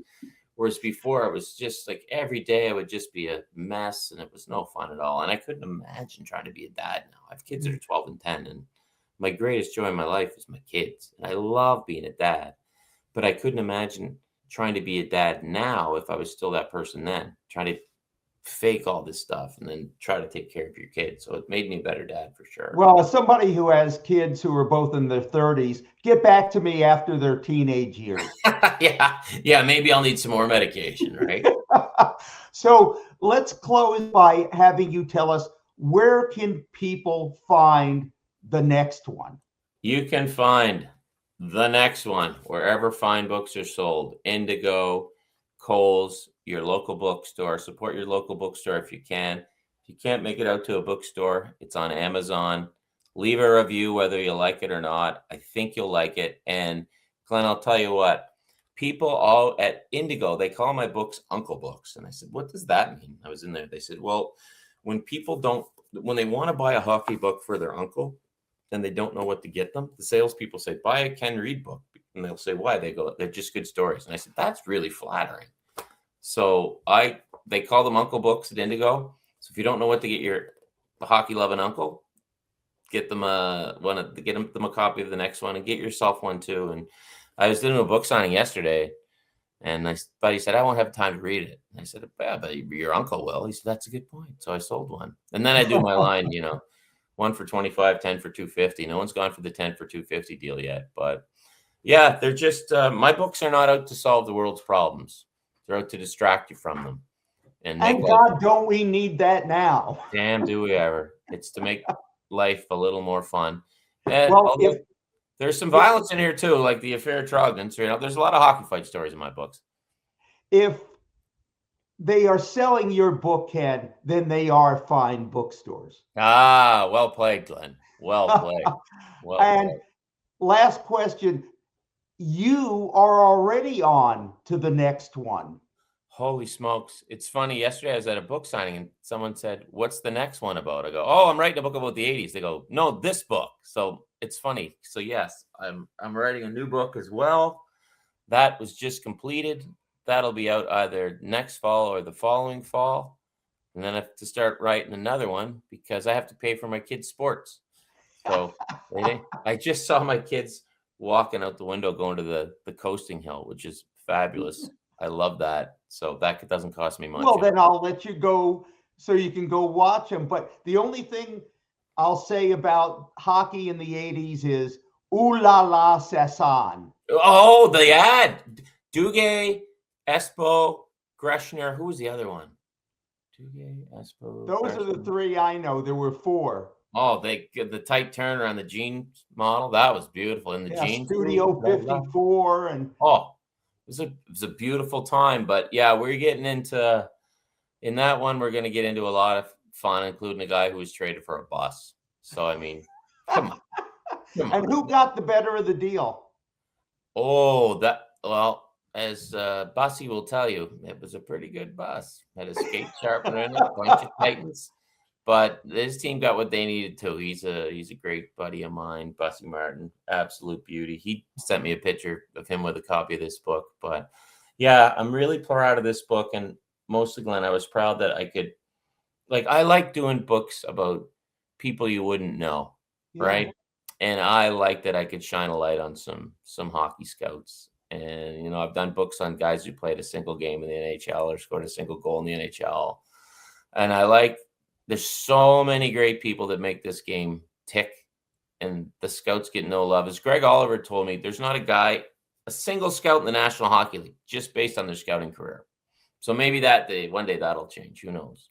Whereas before, it was just like every day I would just be a mess, and it was no fun at all. And I couldn't imagine trying to be a dad now. I have kids that are 12 and 10, and my greatest joy in my life is my kids. And I love being a dad, but I couldn't imagine trying to be a dad now if I was still that person then, trying to fake all this stuff and then try to take care of your kids. So it made me a better dad for sure. Well, as somebody who has kids who are both in their 30s, get back to me after their teenage years. Yeah, maybe I'll need some more medication, right? So let's close by having you tell us, where can people find the next one? You can find the next one wherever fine books are sold. Indigo, Kohl's, your local bookstore. Support your local bookstore if you can. If you can't make it out to a bookstore, it's on Amazon. Leave a review whether you like it or not. I think you'll like it. And Glenn, I'll tell you what, people all at Indigo, they call my books Uncle Books. And I said, what does that mean? I was in there. They said, well, when they want to buy a hockey book for their uncle and they don't know what to get them, the salespeople say, buy a Ken Reid book. And they'll say, why? They go, they're just good stories. And I said, that's really flattering. So they call them Uncle Books at Indigo. So if you don't know what to get your hockey loving uncle, get them a copy of the next one and get yourself one too. And I was doing a book signing yesterday, and my buddy said, I won't have time to read it. And I said, yeah, but your uncle will. He said, that's a good point. So I sold one. And then I do my line, 1 for $25, 10 for $250. No one's gone for the 10 for $250 deal yet. But yeah, they're just, my books are not out to solve the world's problems. They're out to distract you from them. And God, don't we need that now? Damn, do we ever. It's to make life a little more fun. And well, there's some violence in here too, like the affair of Trogdon. So, there's a lot of hockey fight stories in my books. If they are selling your book, Ken, then they are fine bookstores. Ah, well played, Glenn. Well played. And last question. You are already on to the next one. Holy smokes. It's funny. Yesterday I was at a book signing and someone said, what's the next one about? I go, oh, I'm writing a book about the 80s. They go, no, this book. So it's funny. So yes, I'm writing a new book as well. That was just completed. That'll be out either next fall or the following fall. And then I have to start writing another one because I have to pay for my kids' sports. So I just saw my kids walking out the window going to the coasting hill, which is fabulous. I love that. So that doesn't cost me much. Well, then I'll let you go so you can go watch them. But the only thing I'll say about hockey in the 80s is, ooh la la Sasson. Oh, the ad. Duguay, Espo, Greshner. Who was the other one? Duguay, Espo. Those Greshner. are the three I know. There were four. Oh, the tight turn around the jeans model. That was beautiful. In the jeans. Studio 54. And it was a beautiful time. But yeah, we're getting into, in that one, we're going to get into a lot of fun, including a guy who was traded for a bus. So, I mean, come on. And who got the better of the deal? Oh, as Bussy will tell you, it was a pretty good bus. Had a skate sharpener in it, a bunch of Titans. But this team got what they needed to. He's a great buddy of mine, Bussy Martin, absolute beauty. He sent me a picture of him with a copy of this book. But yeah, I'm really proud of this book. And mostly, Glenn, I was proud that I could, I like doing books about people you wouldn't know, right? And I like that I could shine a light on some hockey scouts. And, I've done books on guys who played a single game in the NHL or scored a single goal in the NHL. And there's so many great people that make this game tick, and the scouts get no love. As Greg Oliver told me, there's not a single scout in the National Hockey League just based on their scouting career. So maybe one day that'll change. Who knows?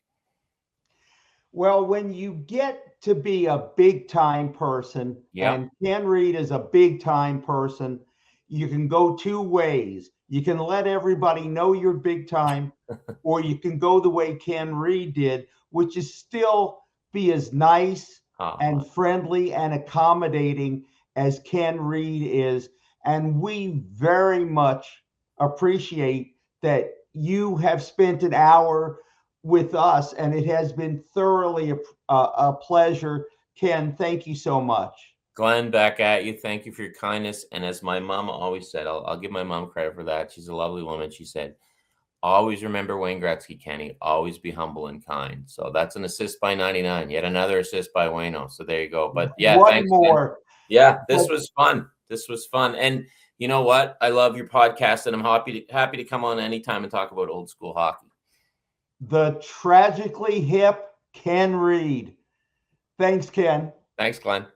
Well, when you get to be a big time person, and Ken Reid is a big time person, you can go two ways. You can let everybody know you're big time, or you can go the way Ken Reid did, which is still be as nice and friendly and accommodating as Ken Reid is. And we very much appreciate that you have spent an hour with us, and it has been thoroughly a pleasure. Ken, thank you so much. Glenn, back at you. Thank you for your kindness. And as my mom always said, I'll give my mom credit for that. She's a lovely woman. She said, always remember Wayne Gretzky, Kenny. Always be humble and kind. So that's an assist by 99. Yet another assist by Wayno. So there you go. But yeah, thanks, more. Ken. Yeah, this was fun. This was fun. And you know what? I love your podcast, and I'm happy to come on anytime and talk about old school hockey. the tragically hip Ken Reid. Thanks, Ken. Thanks, Glenn.